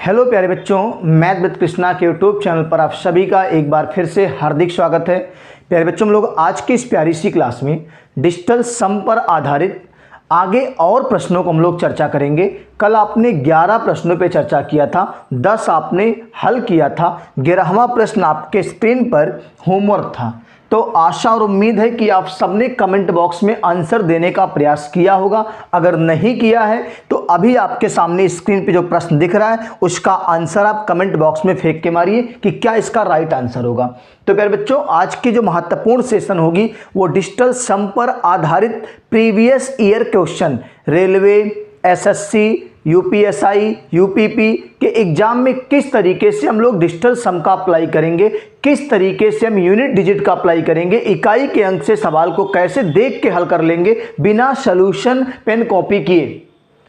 Hello प्यारे बच्चों, math with Krishna के यूट्यूब चैनल पर आप सभी का एक बार फिर से हार्दिक स्वागत है। प्यारे बच्चों, हम लोग आज की इस प्यारी सी क्लास में डिजिटल सम पर आधारित आगे और प्रश्नों को हम लोग चर्चा करेंगे। कल आपने 11 प्रश्नों पे चर्चा किया था, 10 आपने हल किया था, 11वां प्रश्न आपके स्क्रीन पर होमवर्क था। तो आशा और उम्मीद है कि आप सबने कमेंट बॉक्स में आंसर देने का प्रयास किया होगा। अगर नहीं किया है तो अभी आपके सामने स्क्रीन पे जो प्रश्न दिख रहा है उसका आंसर आप कमेंट बॉक्स में फेंक के मारिए कि क्या इसका राइट आंसर होगा। तो प्यारे बच्चों, आज की जो महत्वपूर्ण सेशन होगी वो डिजिटल सम पर आधारित previous year question railway, SSC, UPSI, UPP के एग्जाम में किस तरीके से हम लोग डिजिटल सम का अप्लाई करेंगे, किस तरीके से हम यूनिट डिजिट का अप्लाई करेंगे, इकाई के अंक से सवाल को कैसे देख के हल कर लेंगे बिना सॉल्यूशन पेन कॉपी किए।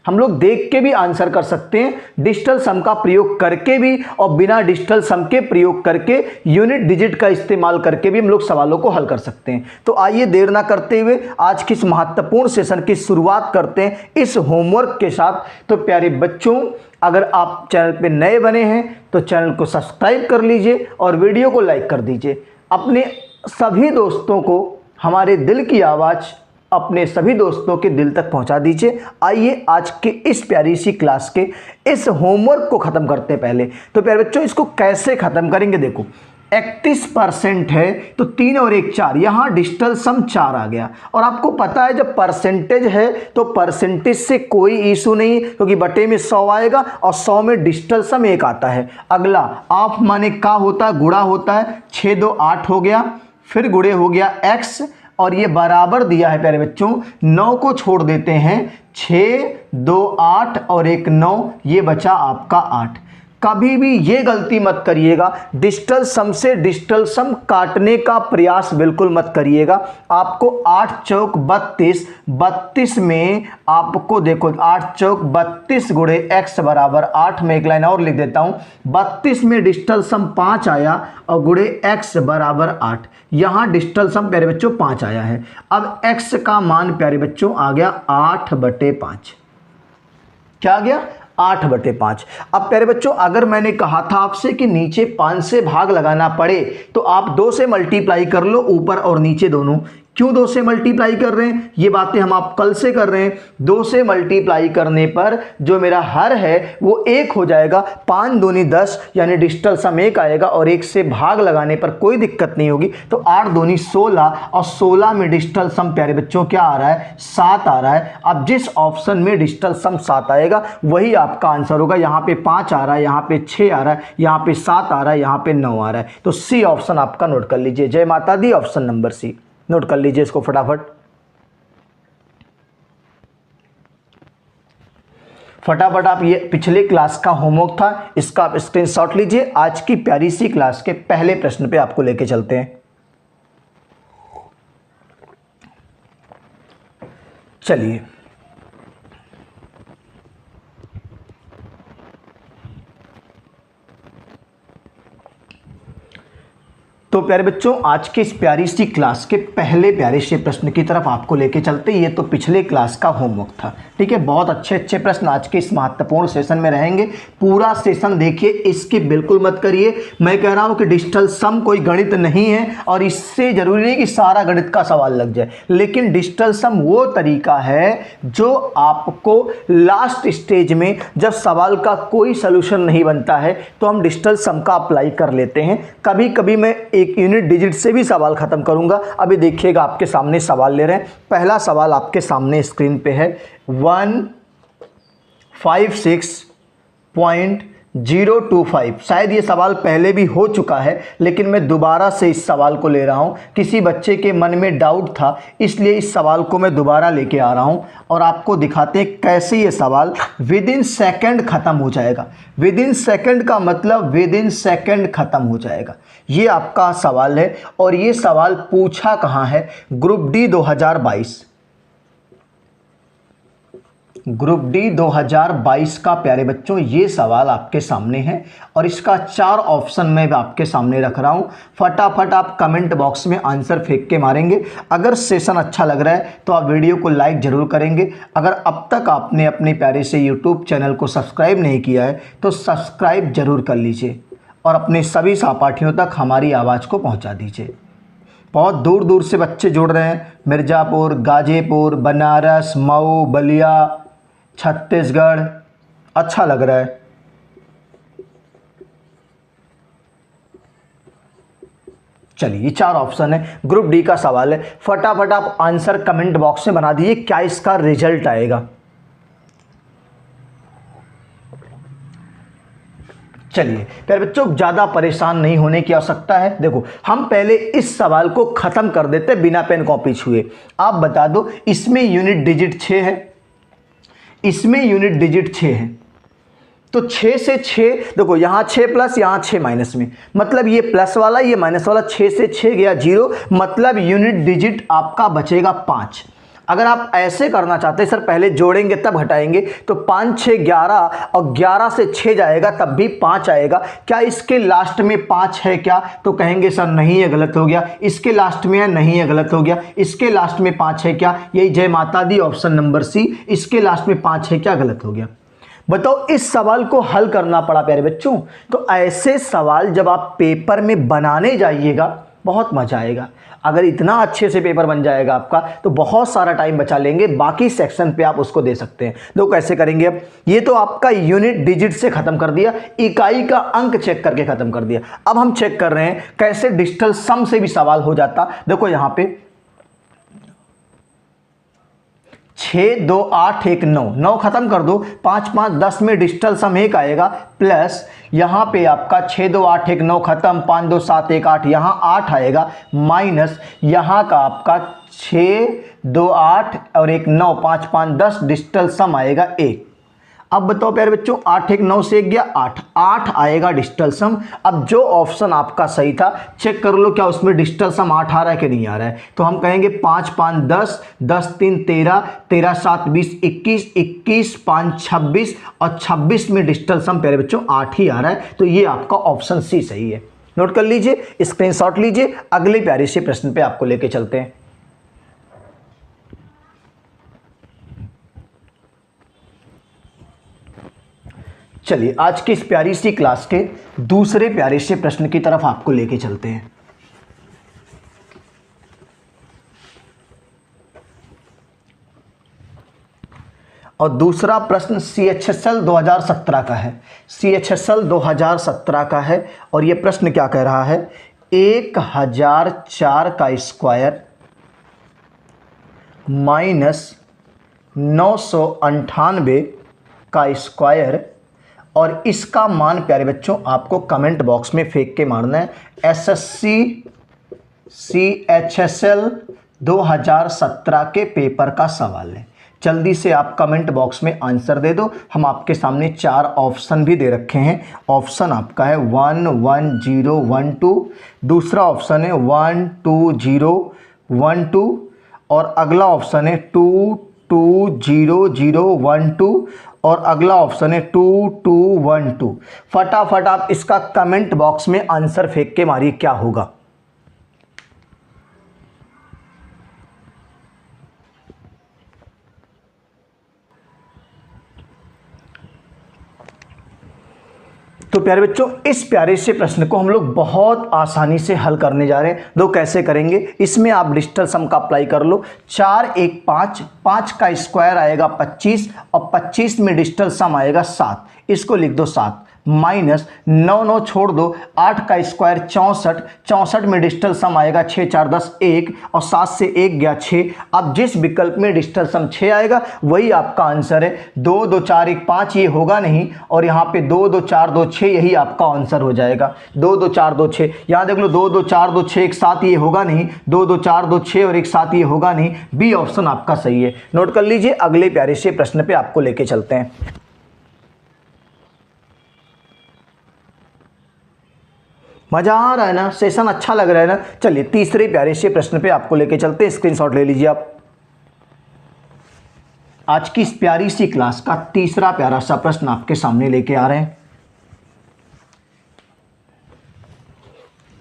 हम लोग देख के भी आंसर कर सकते हैं, डिजिटल सम का प्रयोग करके भी, और बिना डिजिटल सम के प्रयोग करके यूनिट डिजिट का इस्तेमाल करके भी हम लोग सवालों को हल कर सकते हैं। तो आइए देर ना करते हुए आज की इस महत्वपूर्ण सेशन की शुरुआत करते हैं इस होमवर्क के साथ। तो प्यारे बच्चों, अगर आप चैनल पे नए बने हैं तो चैनल को सब्सक्राइब कर लीजिए और वीडियो को लाइक कर दीजिए। अपने सभी दोस्तों को हमारे दिल की आवाज़ अपने सभी दोस्तों के दिल तक पहुंचा दीजिए। आइए आज के इस प्यारी सी क्लास के इस होमवर्क को ख़त्म करते हैं। पहले तो प्यारे बच्चों, इसको कैसे ख़त्म करेंगे, देखो 31% है तो 3 और 1 4, यहाँ डिजिटल सम 4 आ गया। और आपको पता है जब परसेंटेज है तो परसेंटेज से कोई इशू नहीं, क्योंकि बटे में 100 आएगा और 100 में डिजिटल सम 1 आता है। अगला आप माने का होता है, गुणा होता है, 6 2 8 हो गया, फिर गुणे हो गया x, और ये बराबर दिया है प्यारे बच्चों 9 को छोड़ देते हैं, 6 2 8 और 1 9, ये बचा आपका 8। कभी भी ये गलती मत करिएगा, डिजिटल सम से डिजिटल सम काटने का प्रयास बिल्कुल मत करिएगा। आपको 8 चौक 32, 32 में आपको देखो 8 चौक 32 गुणे x बराबर 8। में एक लाइन और लिख देता हूं, 32 में डिजिटल सम 5 आया और गुणे x बराबर 8। यहां डिजिटल सम प्यारे बच्चों 5 आया है। अब x का मान प्यारे बच्चों आ गया 8/5। क्या आ गया? 8/5। अब प्यारे बच्चों, अगर मैंने कहा था आपसे कि नीचे 5 से भाग लगाना पड़े तो आप 2 से मल्टीप्लाई कर लो, ऊपर और नीचे दोनों। क्यों 2 से मल्टीप्लाई कर रहे हैं, ये बातें हम आप कल से कर रहे हैं। 2 से मल्टीप्लाई करने पर जो मेरा हर है वो 1 हो जाएगा, 5 दूनी 10, यानी डिजिटल सम 1 आएगा, और 1 से भाग लगाने पर कोई दिक्कत नहीं होगी। तो 8 दूनी 16, और 16 में डिजिटल सम प्यारे बच्चों क्या आ रहा है? 7 आ रहा है। अब जिस ऑप्शन में डिजिटल सम 7 आएगा वही आपका आंसर होगा। यहाँ पे 5 आ रहा है, यहाँ पे 6 आ रहा है, यहाँ पे 7 आ रहा है, यहाँ पे 9 आ रहा है। तो सी ऑप्शन आपका नोट कर लीजिए। जय माता दी, ऑप्शन नंबर सी नोट कर लीजिए इसको फटाफट। फटाफट आप, ये पिछले क्लास का होमवर्क था, इसका आप स्क्रीनशॉट लीजिए। आज की प्यारी सी क्लास के पहले प्रश्न पे आपको लेके चलते हैं। चलिए, तो प्यारे बच्चों, आज के इस प्यारी सी क्लास के पहले प्यारे से प्रश्न की तरफ आपको लेके चलते। ये तो पिछले क्लास का होमवर्क था, ठीक है। बहुत अच्छे अच्छे प्रश्न आज के इस महत्वपूर्ण सेशन में रहेंगे। पूरा सेशन देखिए, इसकी बिल्कुल मत करिए। मैं कह रहा हूँ कि डिजिटल सम कोई गणित नहीं है, और इससे जरूरी नहीं कि सारा गणित का सवाल लग जाए, लेकिन डिजिटल सम वो तरीका है जो आपको लास्ट स्टेज में जब सवाल का कोई सोल्यूशन नहीं बनता है तो हम डिजिटल सम का अप्लाई कर लेते हैं। कभी कभी मैं एक यूनिट डिजिट से भी सवाल खत्म करूंगा। अभी देखिएगा, आपके सामने सवाल ले रहे हैं। पहला सवाल आपके सामने स्क्रीन पे है, 156.025। शायद ये सवाल पहले भी हो चुका है, लेकिन मैं दोबारा से इस सवाल को ले रहा हूँ। किसी बच्चे के मन में डाउट था, इसलिए इस सवाल को मैं दोबारा लेके आ रहा हूँ और आपको दिखाते हैं कैसे ये सवाल विद इन सेकेंड खत्म हो जाएगा। विद इन सेकेंड का मतलब विद इन सेकेंड खत्म हो जाएगा। ये आपका सवाल है, और ये सवाल पूछा कहाँ है? Group D 2022। ग्रुप डी 2022 का प्यारे बच्चों ये सवाल आपके सामने है और इसका 4 ऑप्शन मैं आपके सामने रख रहा हूँ। फटाफट आप कमेंट बॉक्स में आंसर फेंक के मारेंगे। अगर सेशन अच्छा लग रहा है तो आप वीडियो को लाइक ज़रूर करेंगे। अगर अब तक आपने अपने प्यारे से यूट्यूब चैनल को सब्सक्राइब नहीं किया है तो सब्सक्राइब ज़रूर कर लीजिए और अपने सभी सहपाठियों तक हमारी आवाज़ को पहुँचा दीजिए। बहुत दूर दूर से बच्चे जुड़ रहे हैं, मिर्ज़ापुर, गाज़ीपुर, बनारस, मऊ, बलिया, छत्तीसगढ़, अच्छा लग रहा है। चलिए ये 4 ऑप्शन है, ग्रुप डी का सवाल है। फटाफट आप आंसर कमेंट बॉक्स में बना दीजिए, क्या इसका रिजल्ट आएगा। चलिए प्यारे बच्चों, ज़्यादा परेशान नहीं होने की आवश्यकता है। देखो हम पहले इस सवाल को ख़त्म कर देते बिना पेन कॉपी छुए। आप बता दो, इसमें यूनिट डिजिट 6 है, इसमें यूनिट डिजिट 6 है, तो 6 से 6 देखो, यहाँ 6 प्लस यहाँ 6 माइनस में, मतलब ये प्लस वाला ये माइनस वाला, 6 से 6 गया 0, मतलब यूनिट डिजिट आपका बचेगा 5। अगर आप ऐसे करना चाहते हैं सर पहले जोड़ेंगे तब घटाएंगे, तो 5 6 11 और 11 से 6 जाएगा तब भी 5 आएगा। क्या इसके लास्ट में 5 है क्या? तो कहेंगे सर नहीं है, गलत हो गया। इसके लास्ट में है, नहीं है, गलत हो गया। इसके लास्ट में 5 है क्या? यही जय माता दी ऑप्शन नंबर सी, इसके लास्ट में 5 है क्या? गलत हो गया। बताओ इस सवाल को हल करना पड़ा प्यारे बच्चों। तो ऐसे सवाल जब आप पेपर में बनाने जाइएगा बहुत मजा आएगा। अगर इतना अच्छे से पेपर बन जाएगा आपका तो बहुत सारा टाइम बचा लेंगे, बाकी सेक्शन पे आप उसको दे सकते हैं। तो कैसे करेंगे अब? ये तो आपका यूनिट डिजिट से खत्म कर दिया, इकाई का अंक चेक करके खत्म कर दिया। अब हम चेक कर रहे हैं कैसे डिजिटल सम से भी सवाल हो जाता। देखो यहां पे 6 2 8 1 9, 9 खत्म कर दो, 5 5 10 में डिजिटल सम 1 आएगा, प्लस यहाँ पे आपका 6 2 8 1 9 खत्म, 5 2 7 1 8, यहाँ 8 आएगा, माइनस यहाँ का आपका 6 2 8 और 1 9, 5 5 10 डिजिटल सम आएगा 1। अब बताओ प्यारे बच्चों, 8 1 9 से 1 गया 8, 8 आएगा डिजिटल सम। अब जो ऑप्शन आपका सही था चेक कर लो, क्या उसमें डिजिटल सम 8 आ रहा है कि नहीं आ रहा है। तो हम कहेंगे 5 5 10, 10 3 13, 13 7 20 21, 21 5 26 और 26 में डिजिटल सम प्यारे बच्चों 8 ही आ रहा है। तो ये आपका ऑप्शन सी सही है। नोट कर लीजिए, स्क्रीनशॉट लीजिए। अगले प्यारे से प्रश्न पे आपको लेके चलते हैं। चलिए आज की इस प्यारी सी क्लास के दूसरे प्यारे से प्रश्न की तरफ आपको लेके चलते हैं। और दूसरा प्रश्न CHSL 2017 का है। CHSL 2017 का है और ये प्रश्न क्या कह रहा है? 1004 का स्क्वायर माइनस 998 का स्क्वायर और इसका मान प्यारे बच्चों आपको कमेंट बॉक्स में फेंक के मारना है। SSC CHSL 2017 के पेपर का सवाल है। जल्दी से आप कमेंट बॉक्स में आंसर दे दो। हम आपके सामने 4 ऑप्शन भी दे रखे हैं। ऑप्शन आपका है 1 1 0 1 2, दूसरा ऑप्शन है 1 2 0 1 2 और अगला ऑप्शन है 2 2 0 0 1 2 और अगला ऑप्शन है 2 2 1 2। फटाफट आप इसका कमेंट बॉक्स में आंसर फेंक के मारिए, क्या होगा? तो प्यारे बच्चों इस प्यारे से प्रश्न को हम लोग बहुत आसानी से हल करने जा रहे हैं। दो कैसे करेंगे, इसमें आप डिजिटल सम का अप्लाई कर लो। 4 1 5, 5 का स्क्वायर आएगा 25 और 25 में डिजिटल सम आएगा 7, इसको लिख दो 7, माइनस 9 9 छोड़ दो, 8 का स्क्वायर 64, 64 में डिजिटल सम आएगा 6 4 10 1 और 7 से 1 गया 6। अब जिस विकल्प में डिजिटल सम 6 आएगा वही आपका आंसर है। 2 2 4 1 5 ये होगा नहीं और यहाँ पे 2 2 4 2 6 यही आपका आंसर हो जाएगा। 2 2 4 2 6 यहाँ देख लो, 2 2 4 2 6 एक साथ ये होगा नहीं, 2 2 4 2 6 और एक साथ ये होगा नहीं। बी ऑप्शन आपका सही है। नोट कर लीजिए, अगले प्यारे से प्रश्न पे आपको लेके चलते हैं। मजा आ रहा है ना, सेशन अच्छा लग रहा है ना। चलिए तीसरे प्यारे से प्रश्न पे आपको लेके चलते हैं। स्क्रीनशॉट ले लीजिए आप। आज की इस प्यारी सी क्लास का तीसरा प्यारा सा प्रश्न आपके सामने लेके आ रहे हैं।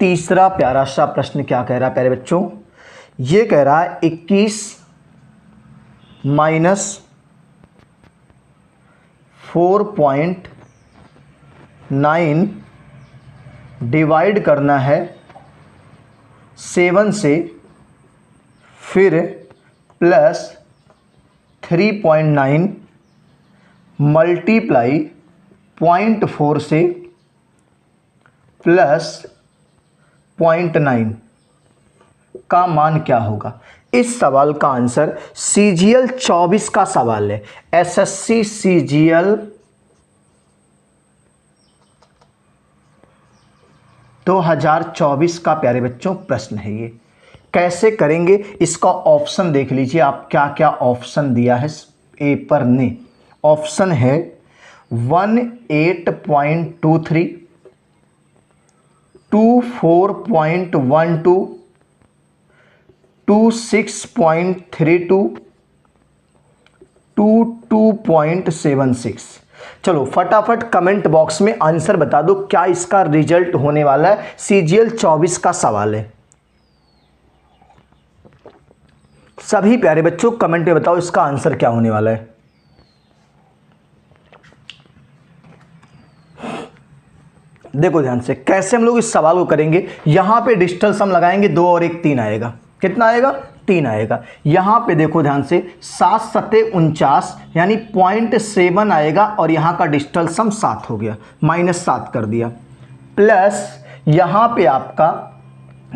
तीसरा प्यारा सा प्रश्न क्या कह रहा है प्यारे बच्चों? ये कह रहा है 21 माइनस 4.9 डिवाइड करना है 7 से, फिर प्लस 3.9 मल्टीप्लाई 0.4 से प्लस 0.9 का मान क्या होगा। इस सवाल का आंसर CGL 24 का सवाल है। SSC CGL 2024 का प्यारे बच्चों प्रश्न है। ये कैसे करेंगे इसका ऑप्शन देख लीजिए आप, क्या क्या ऑप्शन दिया है पेपर ने। ऑप्शन है 18.23, 24.12, 26.32, 22.76। चलो फटाफट कमेंट बॉक्स में आंसर बता दो क्या इसका रिजल्ट होने वाला है। CGL 24 का सवाल है। सभी प्यारे बच्चों कमेंट में बताओ इसका आंसर क्या होने वाला है। देखो ध्यान से कैसे हम लोग इस सवाल को करेंगे। यहां पे डिजिटल सम लगाएंगे, 2 और 1 3 आएगा। कितना आएगा? 3 आएगा। यहां पे देखो ध्यान से 7 सत्ते 49 यानी 0.7 आएगा और यहां का डिजिटल सम 7 हो गया, -7 कर दिया। प्लस यहां पे आपका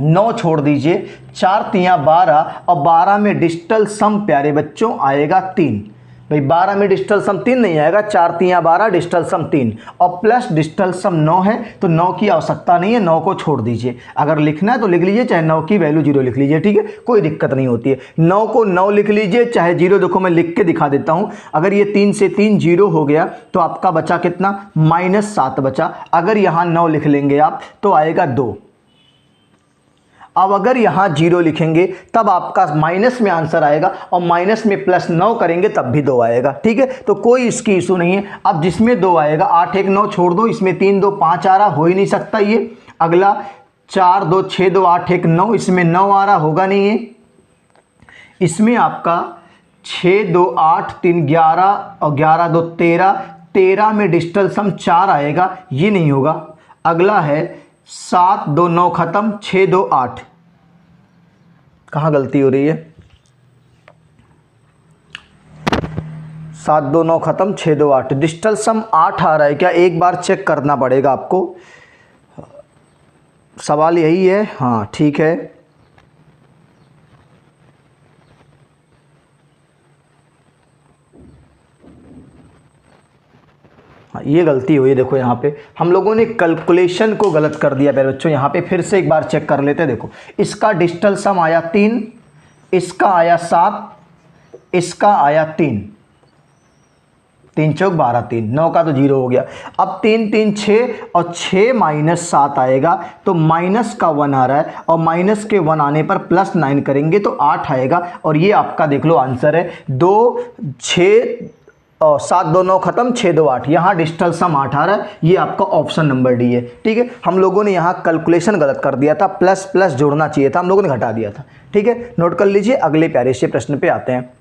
9 छोड़ दीजिए, 4 तियां 12 और 12 में डिजिटल सम प्यारे बच्चों आएगा 3। भाई 12 में डिजिटल सम 3 नहीं आएगा, 4 तियां 12 डिजिटल सम 3 और प्लस डिजिटल सम 9 है तो 9 की आवश्यकता नहीं है, 9 को छोड़ दीजिए। अगर लिखना है तो लिख लीजिए, चाहे 9 की वैल्यू 0 लिख लीजिए, ठीक है, कोई दिक्कत नहीं होती है। 9 को 9 लिख लीजिए, चाहे 0। देखो मैं लिख के दिखा देता हूं। अगर ये 3 से 3 0 हो गया तो आपका बचा कितना? -7 बचा। अगर यहां 9 लिख लेंगे आप तो आएगा 2। अब अगर यहां 0 लिखेंगे तब आपका माइनस में आंसर आएगा और माइनस में +9 करेंगे तब भी 2 आएगा, ठीक है। तो कोई इसकी इशू नहीं है। अब जिसमें 2 आएगा, 8 1 9 छोड़ दो, इसमें 3 2 5 आ रहा, हो ही नहीं सकता ये। अगला 4 2 6 2 8 1 9, इसमें 9 आ रहा, होगा नहीं है। इसमें आपका 6 2 8 3 11 और 11 2 13, 13 में डिजिटल सम 4 आएगा, ये नहीं होगा। अगला है 7 2 9 खत्म, 6 2 8। कहाँ गलती हो रही है? 7 2 9 खत्म, 6 2 8। डिजिटल सम 8 आ रहा है क्या? एक बार चेक करना पड़ेगा आपको। सवाल यही है, हाँ ठीक है। हाँ ये गलती हुई। देखो यहाँ पे हम लोगों ने कैलकुलेशन को गलत कर दिया मेरे बच्चों। यहाँ पे फिर से एक बार चेक कर लेते हैं। देखो इसका डिजिटल सम आया 3, इसका आया 7, इसका आया 3, 3 चौक 12 3, 9 का तो 0 हो गया। अब 3 3 6 और 6 -7 आएगा तो माइनस का 1 आ रहा है और माइनस के 1 आने पर +9 करेंगे तो 8 आएगा और ये आपका देख लो आंसर है। 2 6 और 7 2 9 खत्म, 6 2 8। यहाँ डिजिटल सम 8 आ रहा है, ये आपका ऑप्शन नंबर डी है, ठीक है। हम लोगों ने यहाँ कैलकुलेशन गलत कर दिया था, प्लस प्लस जोड़ना चाहिए था, हम लोगों ने घटा दिया था, ठीक है। नोट कर लीजिए। अगले प्यारे से प्रश्न पे आते हैं।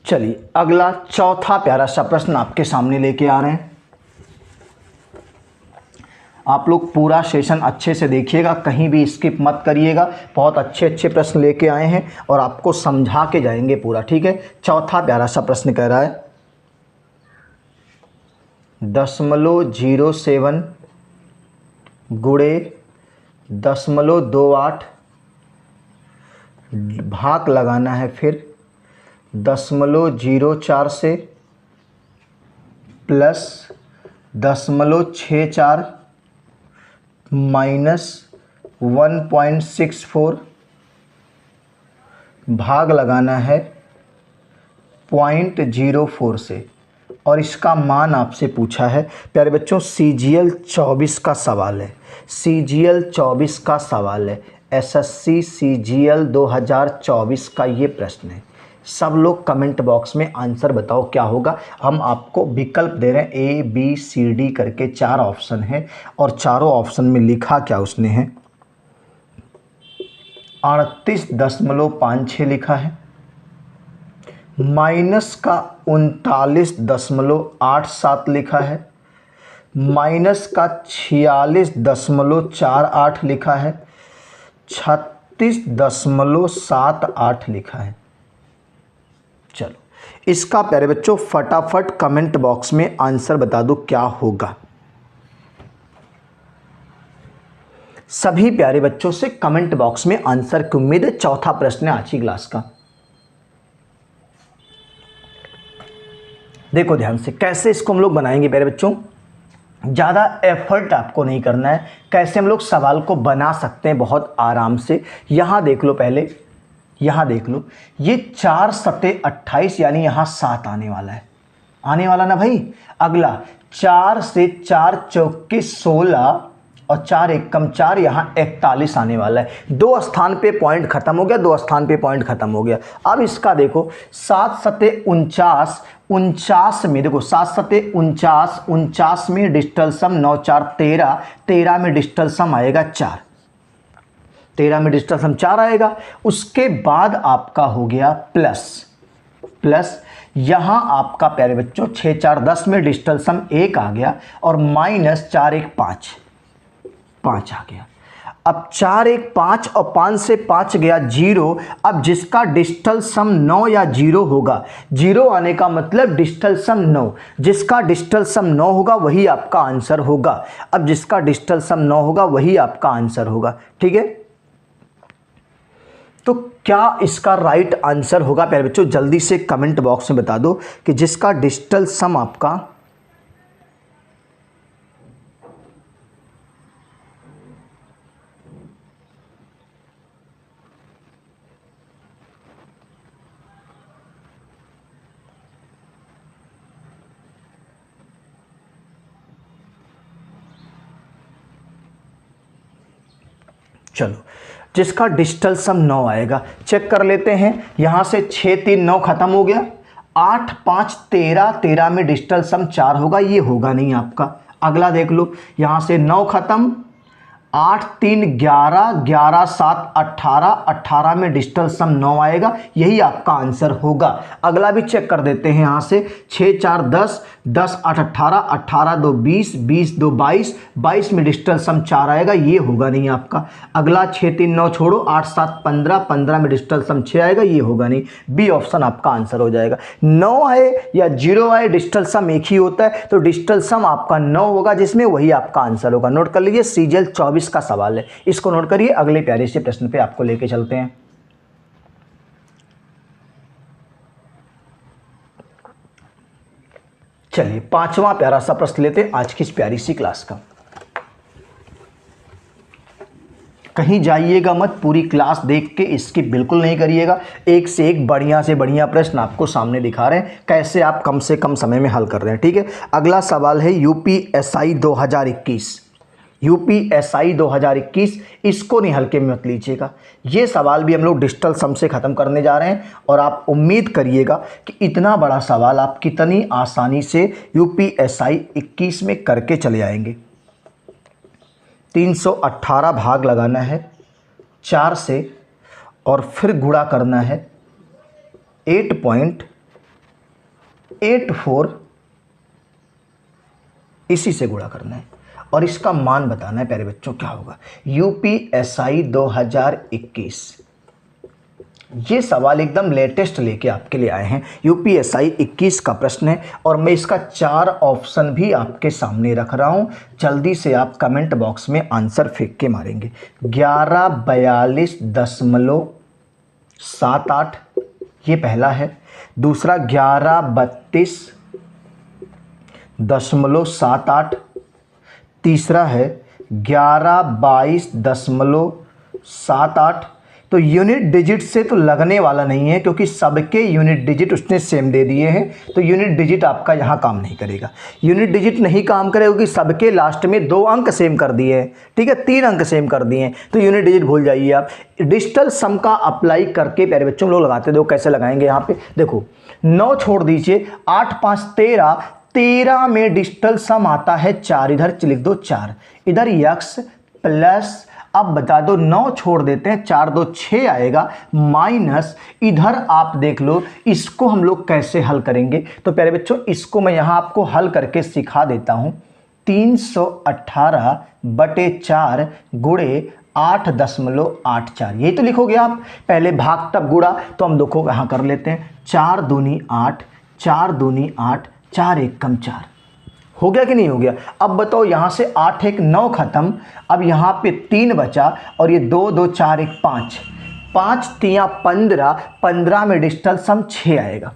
चलिए अगला चौथा प्यारा सा प्रश्न आपके सामने लेके आ रहे हैं। आप लोग पूरा सेशन अच्छे से देखिएगा, कहीं भी स्किप मत करिएगा। बहुत अच्छे अच्छे प्रश्न लेके आए हैं और आपको समझा के जाएंगे पूरा, ठीक है। चौथा प्यारा सा प्रश्न कह रहा है 0.07 गुणे 0.28 भाग लगाना है, फिर 0.04 से प्लस 0.64 माइनस 1.64 भाग लगाना है 0.04 से, और इसका मान आपसे पूछा है प्यारे बच्चों CGL 24 का सवाल है। CGL 24 का सवाल है, SSC CGL 2024 का ये प्रश्न है। सब लोग कमेंट बॉक्स में आंसर बताओ क्या होगा। हम आपको विकल्प दे रहे हैं ABCD करके 4 ऑप्शन है, और चारों ऑप्शन में लिखा क्या उसने है 38.56 लिखा है, माइनस का 39.87 लिखा है, माइनस का 46.48 लिखा है, 36.78 लिखा है। चलो इसका प्यारे बच्चों फटाफट कमेंट बॉक्स में आंसर बता दो क्या होगा। सभी प्यारे बच्चों से कमेंट बॉक्स में आंसर की उम्मीद है। चौथा प्रश्न है आज की क्लास का। देखो ध्यान से, कैसे इसको हम लोग बनाएंगे प्यारे बच्चों। ज़्यादा एफर्ट आपको नहीं करना है, कैसे हम लोग सवाल को बना सकते हैं बहुत आराम से। यहाँ देख लो, पहले यहाँ देख लो, ये 4 सते 28 यानी यहाँ 7 आने वाला है, आने वाला ना भाई। अगला 4 से 4 चौके 16 और 4 एकम 4, यहाँ 41 आने वाला है। 2 स्थान पे पॉइंट खत्म हो गया, 2 स्थान पे पॉइंट खत्म हो गया। अब इसका देखो 7 सते 49, 49 में देखो 7 सते 49, 49 में डिजिटल सम 9 4 13, 13 में डिजिटल सम आएगा 4, 13 में डिजिटल सम 4 आएगा। उसके बाद आपका हो गया प्लस यहाँ आपका प्यारे बच्चों 6 4 10 में डिजिटल सम 1 आ गया, और माइनस 4 1 5 आ गया। अब 4 1 5 और 5 से 5 गया 0। अब जिसका डिजिटल सम 9 या 0 होगा, 0 आने का मतलब डिजिटल सम 9, जिसका डिजिटल सम 9 होगा वही आपका आंसर होगा। अब जिसका डिजिटल सम 9 होगा वही आपका आंसर होगा, ठीक है। तो क्या इसका राइट आंसर होगा प्यारे बच्चों, जल्दी से कमेंट बॉक्स में बता दो कि जिसका डिजिटल सम आपका चलो जिसका डिजिटल सम 9 आएगा, चेक कर लेते हैं। यहाँ से 6 3 9 खत्म हो गया, 8 5 13, 13 में डिजिटल सम 4 होगा, ये होगा नहीं आपका। अगला देख लो, यहाँ से 9 खत्म, 8 3 11, 11 7 18, 18 में डिजिटल सम 9 आएगा, यही आपका आंसर होगा। अगला भी चेक कर देते हैं। यहाँ से 6 4 10, 10 8 18, 18 2 20, 20 2 22, 22 में डिजिटल सम 4 आएगा, ये होगा नहीं आपका। अगला 6 3 9 छोड़ो, 8 7 15, 15 में डिजिटल सम 6 आएगा, ये होगा नहीं। बी ऑप्शन आपका आंसर हो जाएगा। 9 आए या 0 आए, डिजिटल सम एक ही होता है, तो डिजिटल सम आपका 9 होगा, जिसमें वही आपका आंसर होगा। नोट कर लीजिए, CGL 24 का सवाल है, इसको नोट करिए। अगले प्यारे से प्रश्न पे आपको लेके चलते हैं। चलिए 5वां प्यारा सा प्रश्न लेते हैं आज की इस प्यारी सी क्लास का। कहीं जाइएगा मत, पूरी क्लास देख के इसकी बिल्कुल नहीं करिएगा। एक से एक बढ़िया से बढ़िया प्रश्न आपको सामने दिखा रहे हैं, कैसे आप कम से कम समय में हल कर रहे हैं, ठीक है। अगला सवाल है UPSI 2021, UPSI 2021, इसको नहीं हल्के में मत लीजिएगा। ये सवाल भी हम लोग डिजिटल सम से ख़त्म करने जा रहे हैं, और आप उम्मीद करिएगा कि इतना बड़ा सवाल आप कितनी आसानी से UPSI 21 में करके चले आएंगे। 318 भाग लगाना है 4 से, और फिर गुणा करना है 8.84, इसी से गुणा करना है, और इसका मान बताना है प्यारे बच्चों क्या होगा। UPSI 2021, ये सवाल एकदम लेटेस्ट लेके आपके लिए आए हैं। UPSI 21 का प्रश्न है, और मैं इसका 4 ऑप्शन भी आपके सामने रख रहा हूँ। जल्दी से आप कमेंट बॉक्स में आंसर फेंक के मारेंगे। 1142.78, ये पहला है। दूसरा 1132.78, तीसरा है 1122.78। तो यूनिट डिजिट से तो लगने वाला नहीं है क्योंकि सबके यूनिट डिजिट उसने सेम दे दिए हैं, तो यूनिट डिजिट आपका यहाँ काम नहीं करेगा। यूनिट डिजिट नहीं काम करेगा क्योंकि सबके लास्ट में 2 अंक सेम कर दिए हैं, ठीक है, 3 अंक सेम कर दिए हैं, तो यूनिट डिजिट भूल जाइए आप। डिजिटल सम का अप्लाई करके प्यारे बच्चों लोग लगाते, देखो कैसे लगाएंगे। यहाँ पे देखो 9 छोड़ दीजिए, 8 5 13, 13 में डिजिटल सम आता है 4, इधर लिख दो 4, इधर यक्स प्लस, अब बता दो 9 छोड़ देते हैं, 4 2 6 आएगा, माइनस इधर आप देख लो इसको हम लोग कैसे हल करेंगे। तो प्यारे बच्चों इसको मैं यहाँ आपको हल करके सिखा देता हूँ। 318/4 गुणे 8.84, यही तो लिखोगे आप। पहले भाग तब गुणा, तो हम देखो यहाँ कर लेते हैं। 4 दूनी 8, 4 दूनी 8, 4 1 कम 4, हो गया कि नहीं हो गया। अब बताओ यहाँ से 8 1 9 खत्म, अब यहाँ पे 3 बचा और ये 2 2 4 1 5, 5 3 15, 15 में डिजिटल सम 6 आएगा।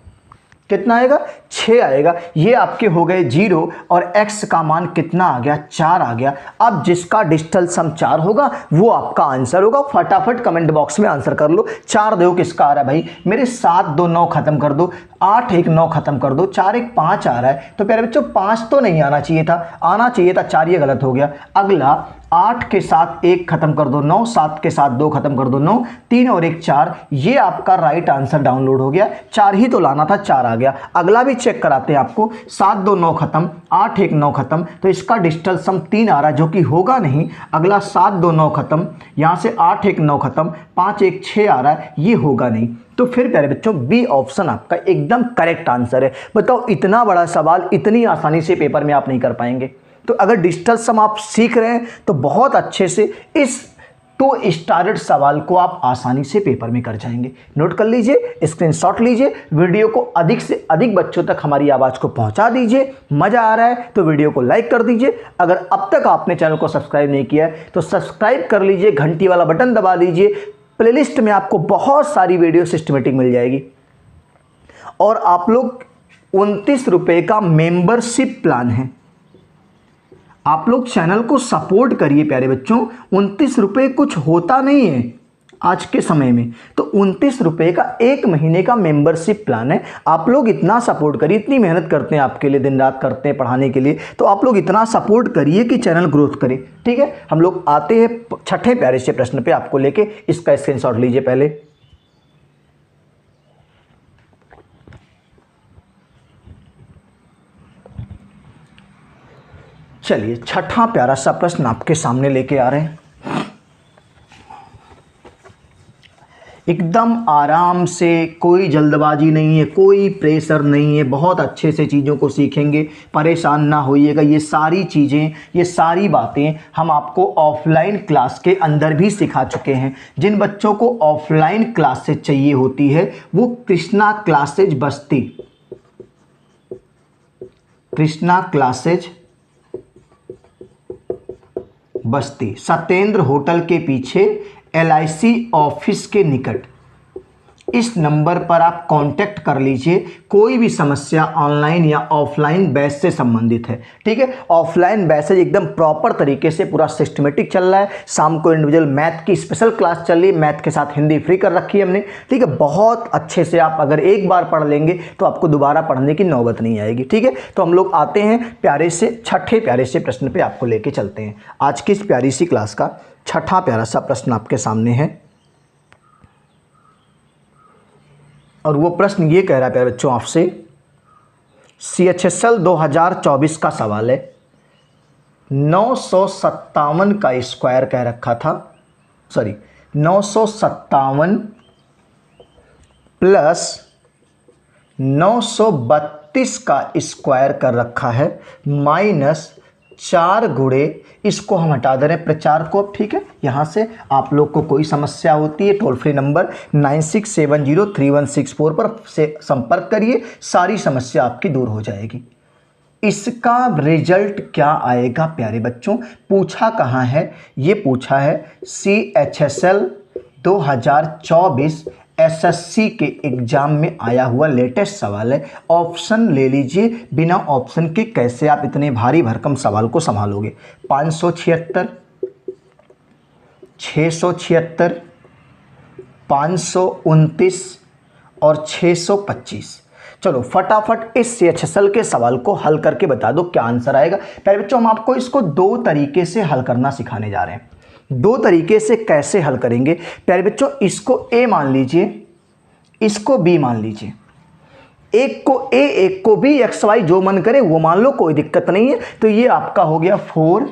कितना आएगा? 6 आएगा। ये आपके हो गए 0 और x का मान कितना आ गया? 4 आ गया। अब जिसका डिजिटल सम 4 होगा वो आपका आंसर होगा। फटाफट कमेंट बॉक्स में आंसर कर लो। 4 देखो किसका आ रहा है भाई मेरे, 7 2 9 खत्म कर दो, 8 1 9 खत्म कर दो, 4 1 5 आ रहा है। तो प्यारे बच्चों 5 तो नहीं आना चाहिए था, आना चाहिए था 4, ये गलत हो गया। अगला 8 के साथ 1 खत्म कर दो 9, 7 के साथ 2 खत्म कर दो 9, 3 और 1 4, ये आपका राइट आंसर डाउनलोड हो गया। 4 ही तो लाना था, 4 आ गया। अगला भी चेक कराते हैं आपको। 7 2 9 खत्म, 8 1 9 खत्म, तो इसका डिजिटल सम 3 आ रहा है जो कि होगा नहीं। अगला 7 2 9 खत्म, यहाँ से 8 1 9 खत्म, 5 1 6 आ रहा है, ये होगा नहीं। तो फिर प्यारे बच्चों बी ऑप्शन आपका एकदम करेक्ट आंसर है। बताओ इतना बड़ा सवाल इतनी आसानी से पेपर में आप नहीं कर पाएंगे। तो अगर डिजिटल सम आप सीख रहे हैं तो बहुत अच्छे से इस 2 स्टारड सवाल को आप आसानी से पेपर में कर जाएंगे। नोट कर लीजिए, स्क्रीनशॉट लीजिए, वीडियो को अधिक से अधिक बच्चों तक हमारी आवाज़ को पहुंचा दीजिए। मज़ा आ रहा है तो वीडियो को लाइक कर दीजिए। अगर अब तक आपने चैनल को सब्सक्राइब नहीं किया है तो सब्सक्राइब कर लीजिए, घंटी वाला बटन दबा दीजिए। प्लेलिस्ट में आपको बहुत सारी वीडियो सिस्टमेटिक मिल जाएगी। और आप लोग 29 रुपये का मेंबरशिप प्लान है, आप लोग चैनल को सपोर्ट करिए प्यारे बच्चों। 29 रुपये कुछ होता नहीं है आज के समय में, तो 29 रुपये का 1 महीने का मेंबरशिप प्लान है। आप लोग इतना सपोर्ट करिए, इतनी मेहनत करते हैं आपके लिए, दिन रात करते हैं पढ़ाने के लिए, तो आप लोग इतना सपोर्ट करिए कि चैनल ग्रोथ करे। ठीक है, हम लोग आते हैं 6ठे प्यारे से प्रश्न पे आपको लेके। इसका स्क्रीनशॉट लीजिए पहले। चलिए 6ठा प्यारा सा प्रश्न आपके सामने लेके आ रहे हैं। एकदम आराम से, कोई जल्दबाजी नहीं है, कोई प्रेशर नहीं है, बहुत अच्छे से चीज़ों को सीखेंगे, परेशान ना होइएगा। ये सारी चीज़ें, ये सारी बातें हम आपको ऑफलाइन क्लास के अंदर भी सिखा चुके हैं। जिन बच्चों को ऑफलाइन क्लासेज चाहिए होती है वो कृष्णा क्लासेज बस्ती, कृष्णा क्लासेज बस्ती, सत्येंद्र होटल के पीछे, LIC ऑफिस के निकट, इस नंबर पर आप कांटेक्ट कर लीजिए। कोई भी समस्या ऑनलाइन या ऑफलाइन बैच से संबंधित है। ठीक है, ऑफलाइन बैचेज एकदम प्रॉपर तरीके से पूरा सिस्टमेटिक चल रहा है। शाम को इंडिविजुअल मैथ की स्पेशल क्लास चल रही है, मैथ के साथ हिंदी फ्री कर रखी है हमने। ठीक है, बहुत अच्छे से आप अगर एक बार पढ़ लेंगे तो आपको दोबारा पढ़ने की नौबत नहीं आएगी। ठीक है, तो हम लोग आते हैं प्यारे से 6ठे प्यारे से प्रश्न पर आपको लेके चलते हैं। आज की इस प्यारी सी क्लास का 6ठा प्यारा सा प्रश्न आपके सामने है और वो प्रश्न ये कह रहा है प्यारे बच्चों आपसे, CHSL 2024 का सवाल है। 957 का स्क्वायर कह रखा था, सॉरी 957 प्लस 932 का स्क्वायर कर रखा है, माइनस 4 गुणे, इसको हम हटा दे रहे हैं प्रचार को। ठीक है, यहाँ से आप लोग को कोई समस्या होती है टोल फ्री नंबर 96703164 पर से संपर्क करिए, सारी समस्या आपकी दूर हो जाएगी। इसका रिजल्ट क्या आएगा प्यारे बच्चों, पूछा कहाँ है, ये पूछा है CHSL 2024 SSC के एग्जाम में आया हुआ लेटेस्ट सवाल है। ऑप्शन ले लीजिए, बिना ऑप्शन के कैसे आप इतने भारी भरकम सवाल को संभालोगे। 576, 676, 529 और 625। चलो फटाफट इस CHSL के सवाल को हल करके बता दो क्या आंसर आएगा। पहले बच्चों हम आपको इसको दो तरीके से हल करना सिखाने जा रहे हैं। दो तरीके से कैसे हल करेंगे? पहले बच्चों इसको A मान लीजिए, इसको B मान लीजिए। एक को A एक को B, XY जो मन करे वो मान लो, कोई दिक्कत नहीं है। तो ये आपका हो गया 4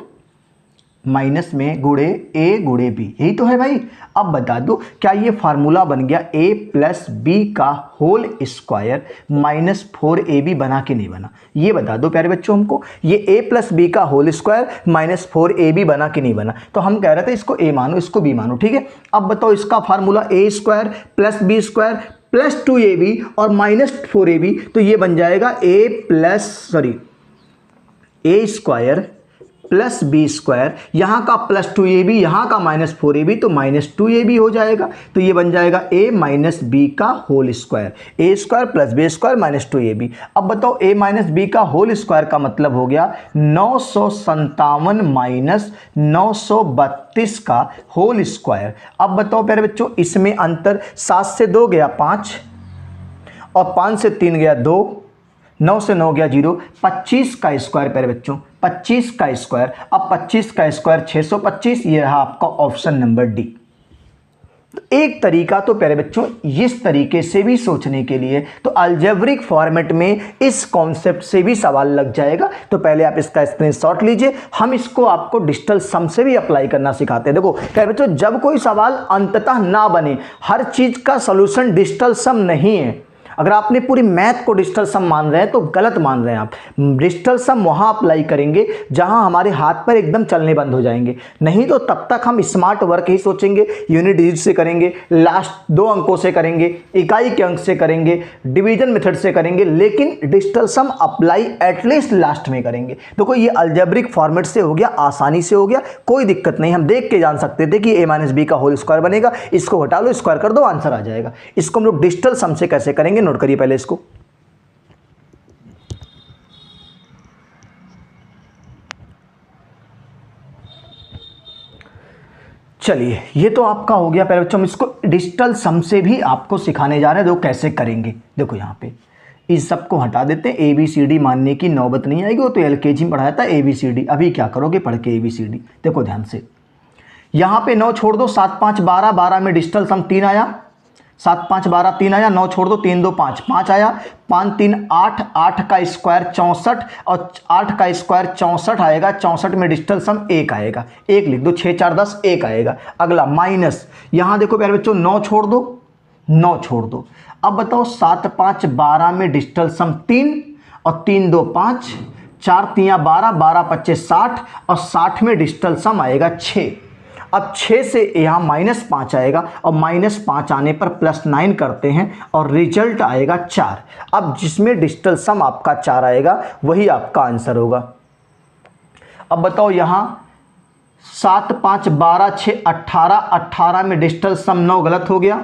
माइनस में गुणे A गुणे B, यही तो है भाई। अब बता दो क्या ये फार्मूला बन गया A प्लस B का होल स्क्वायर माइनस 4AB बना कि नहीं बना? ये बता दो प्यारे बच्चों हमको, ये A प्लस B का होल स्क्वायर माइनस 4AB बना कि नहीं बना? तो हम कह रहे थे इसको A मानो, इसको B मानो, ठीक है। अब बताओ इसका formula A square plus B square plus 2AB और माइनस 4AB, तो ये बन जाएगा A square plus B square, यहाँ का प्लस 2AB, यहाँ का माइनस 4AB, तो माइनस 2AB हो जाएगा। तो ये बन जाएगा A माइनस B का whole square, A square plus B square minus 2AB। अब बताओ A माइनस B का होल स्क्वायर का मतलब हो गया 957 माइनस 932 का होल स्क्वायर। अब बताओ प्यारे बच्चों इसमें अंतर, 7 से 2 गया 5 और 5 से 3 गया 2, 9 से 9 गया 0, 25 का स्क्वायर प्यारे बच्चों, 25 का स्क्वायर। अब 25 का स्क्वायर 625, ये रहा आपका ऑप्शन नंबर डी। तो एक तरीका तो प्यारे बच्चों इस तरीके से भी सोचने के लिए, तो अलजेब्रिक फॉर्मेट में इस कॉन्सेप्ट से भी सवाल लग जाएगा। तो पहले आप इसका स्क्रीनशॉट लीजिए, हम इसको आपको डिजिटल सम से भी अप्लाई करना सिखाते हैं। देखो प्यारे बच्चों जब कोई सवाल अंततः ना बने, हर चीज का सॉल्यूशन डिजिटल सम नहीं है। अगर आपने पूरी मैथ को डिजिटल सम मान रहे हैं तो गलत मान रहे हैं आप। डिजिटल सम वहाँ अप्लाई करेंगे जहाँ हमारे हाथ पर एकदम चलने बंद हो जाएंगे, नहीं तो तब तक हम स्मार्ट वर्क ही सोचेंगे, यूनिट डिजिट से करेंगे, लास्ट 2 अंकों से करेंगे, इकाई के अंक से करेंगे, डिवीजन मेथड से करेंगे, लेकिन डिजिटल सम अप्लाई एटलीस्ट लास्ट में करेंगे। तो कोई ये अलजेब्रिक फॉर्मेट से हो गया, आसानी से हो गया, कोई दिक्कत नहीं। हम देख के जान सकते थे कि A माइनस B का होल स्क्वायर बनेगा, इसको हटा लो, स्क्वायर कर दो, आंसर आ जाएगा। इसको हम लोग डिजिटल सम से कैसे करेंगे नोट करिए पहले इसको। चलिए ये तो आपका हो गया पहले बच्चों, हम इसको डिजिटल सम से भी आपको सिखाने जा रहे हैं, देखो कैसे करेंगे। देखो यहाँ पे इस सब को हटा देते हैं, ABCD मानने की नौबत नहीं आएगी, वो तो LKG में पढ़ाया था ABCD। अभी क्या करोगे पढ़ के ABCD, देखो ध्यान से। यहाँ पे 9 छोड़ दो, 7 5 12, 12 में डिजिटल सम 3 आया, 7 5 12 3 आया, 9 छोड़ दो, 3 2 5, 5 आया, 5 3 8, 8 का स्क्वायर 64 और 8 का स्क्वायर 64 आएगा, 64 में डिजिटल सम 1 आएगा, 1 लिख दो, 6 4 10 1 आएगा। अगला माइनस, यहाँ देखो प्यारे बच्चों 9 छोड़ दो, 9 छोड़ दो। अब बताओ 7 5 12 में डिजिटल सम 3 और 3 2 5, 4 3 12, 12 25 60 और 60 में डिजिटल सम आएगा 6। अब 6 से यहाँ -5 आएगा और -5 आने पर +9 करते हैं और रिजल्ट आएगा 4। अब जिसमें डिजिटल सम आपका 4 आएगा वही आपका आंसर होगा। अब बताओ यहाँ 7 5 12 6 18, 18 में डिजिटल सम 9 गलत हो गया,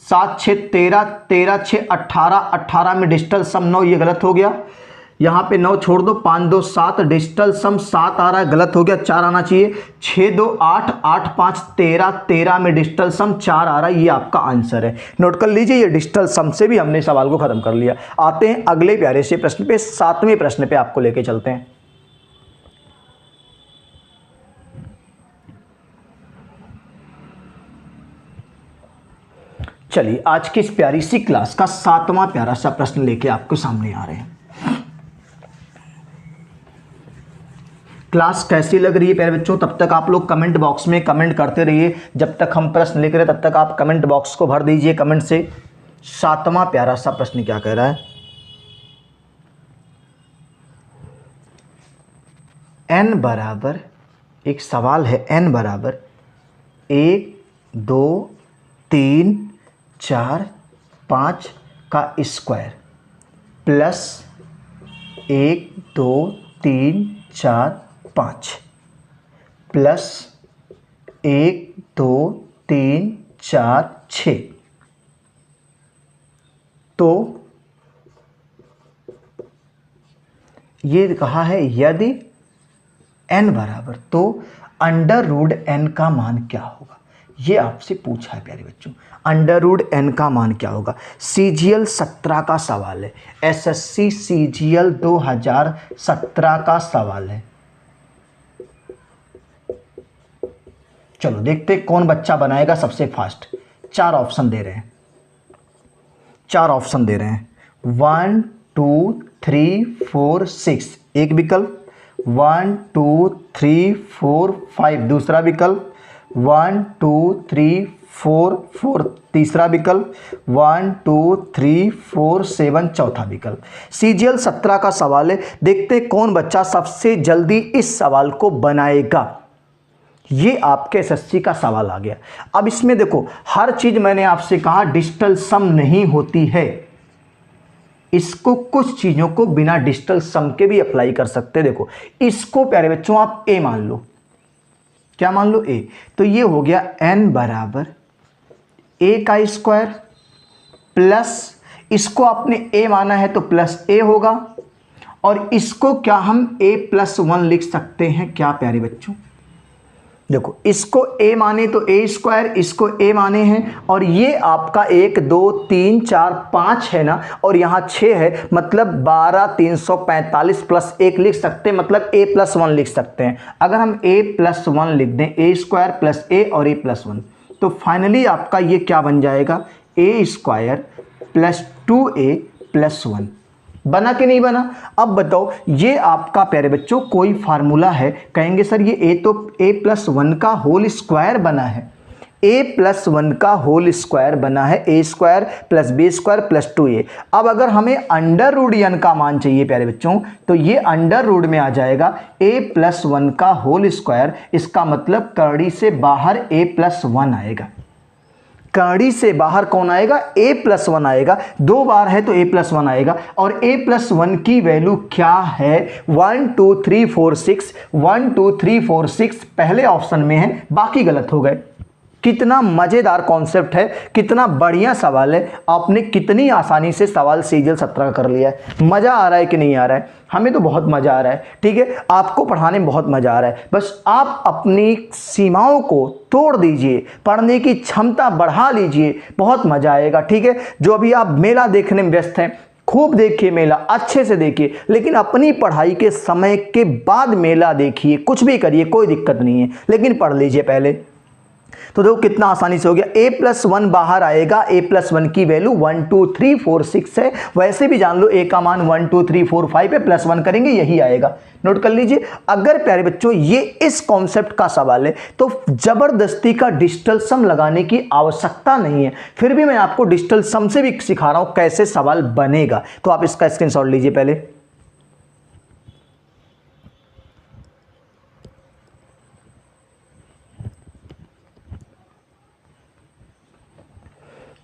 7 6 13, 13 6 18, 18 में डिजिटल सम 9 ये गलत हो गया। यहाँ पे 9 छोड़ दो, 5 2 7, डिजिटल सम 7 आ रहा है, गलत हो गया, 4 आना चाहिए। 6 2 8, 8 5 13, 13 में डिजिटल सम 4 आ रहा है, ये आपका आंसर है। नोट कर लीजिए, ये डिजिटल सम से भी हमने सवाल को खत्म कर लिया। आते हैं अगले प्यारे से प्रश्न पे, 7वें प्रश्न पे आपको लेके चलते हैं। चलिए आज की इस प्यारी सी क्लास का 7वां प्यारा सा प्रश्न लेके आपके सामने आ रहे हैं। क्लास कैसी लग रही है प्यारे बच्चों, तब तक आप लोग कमेंट बॉक्स में कमेंट करते रहिए। जब तक हम प्रश्न लिख रहे तब तक आप कमेंट बॉक्स को भर दीजिए कमेंट से। 7वां प्यारा सा प्रश्न क्या कह रहा है, n बराबर, एक सवाल है, n बराबर 1 2 3 4 5 का स्क्वायर प्लस 1 2 3 4 5 प्लस 1 2 3 4 6। तो ये कहा है यदि n बराबर, तो अंडर रूट एन का मान क्या होगा, ये आपसे पूछा है प्यारे बच्चों। अंडर रूट एन का मान क्या होगा। CGL 17 का सवाल है, SSC CGL 2017 का सवाल है। चलो देखते कौन बच्चा बनाएगा सबसे फास्ट। 4 ऑप्शन दे रहे हैं, 4 ऑप्शन दे रहे हैं। 1 2 3 4 6 एक विकल्प, 1 2 3 4 5 दूसरा विकल्प, 1 2 3 4 4 तीसरा विकल्प, 1 2 3 4 7 चौथा विकल्प। CGL 17 का सवाल है, देखते कौन बच्चा सबसे जल्दी इस सवाल को बनाएगा। ये आपके SSC का सवाल आ गया। अब इसमें देखो, हर चीज मैंने आपसे कहा डिजिटल सम नहीं होती है, इसको कुछ चीजों को बिना डिजिटल सम के भी अप्लाई कर सकते। देखो इसको प्यारे बच्चों आप A मान लो, क्या मान लो A, तो ये हो गया n बराबर A का स्क्वायर प्लस, इसको आपने A माना है तो प्लस A होगा, और इसको क्या हम A+1 लिख सकते हैं क्या प्यारे बच्चों। देखो इसको A माने तो A स्क्वायर, इसको A माने हैं, और ये आपका 1 2 3 4 5 है ना, और यहाँ 6 है, मतलब 12 345 प्लस 1 लिख सकते हैं, मतलब A+1 लिख सकते हैं। अगर हम A+1 लिख दें, A स्क्वायर प्लस A और A+1, तो फाइनली आपका ये क्या बन जाएगा, A स्क्वायर प्लस 2A+1। बना कि नहीं बना। अब बताओ, ये आपका प्यारे बच्चों कोई फार्मूला है, कहेंगे सर ये A तो A+1 का होल स्क्वायर बना है, A+1 का होल स्क्वायर बना है, A square plus B square plus 2A। अब अगर हमें अंडर रूट n का मान चाहिए प्यारे बच्चों, तो ये अंडर रूट में आ जाएगा A+1 का होल स्क्वायर, इसका मतलब कड़ी से बाहर A+1 आएगा। कड़ी से बाहर कौन आएगा, A+1 आएगा, 2 बार है तो A+1 आएगा, और A+1 की वैल्यू क्या है 1 2 3 4 6, 1 2 3 4 6 पहले ऑप्शन में है, बाकी गलत हो गए। कितना मजेदार कॉन्सेप्ट है, कितना बढ़िया सवाल है, आपने कितनी आसानी से सवाल CGL 17 का कर लिया है। मजा आ रहा है कि नहीं आ रहा है, हमें तो बहुत मजा आ रहा है, ठीक है, आपको पढ़ाने में बहुत मजा आ रहा है। बस आप अपनी सीमाओं को तोड़ दीजिए, पढ़ने की क्षमता बढ़ा लीजिए, बहुत मजा आएगा, ठीक है। जो अभी आप मेला देखने में व्यस्त हैं, खूब देखिए मेला, अच्छे से देखिए, लेकिन अपनी पढ़ाई के समय के बाद मेला देखिए, कुछ भी करिए कोई दिक्कत नहीं है, लेकिन पढ़ लीजिए पहले। तो देखो कितना आसानी से हो गया, A+1 बाहर आएगा, A+1 की वैल्यू 1 2 3 4 6 है, वैसे भी जान लो A का मान 1 2 3 4 5 है, +1 करेंगे यही आएगा, नोट कर लीजिए। अगर प्यारे बच्चों ये इस कॉन्सेप्ट का सवाल है तो जबरदस्ती का डिजिटल सम लगाने की आवश्यकता नहीं है, फिर भी मैं आपको डिजिटल सम से भी सिखा रहा हूं कैसे सवाल बनेगा, तो आप इसका स्क्रीनशॉट लीजिए पहले।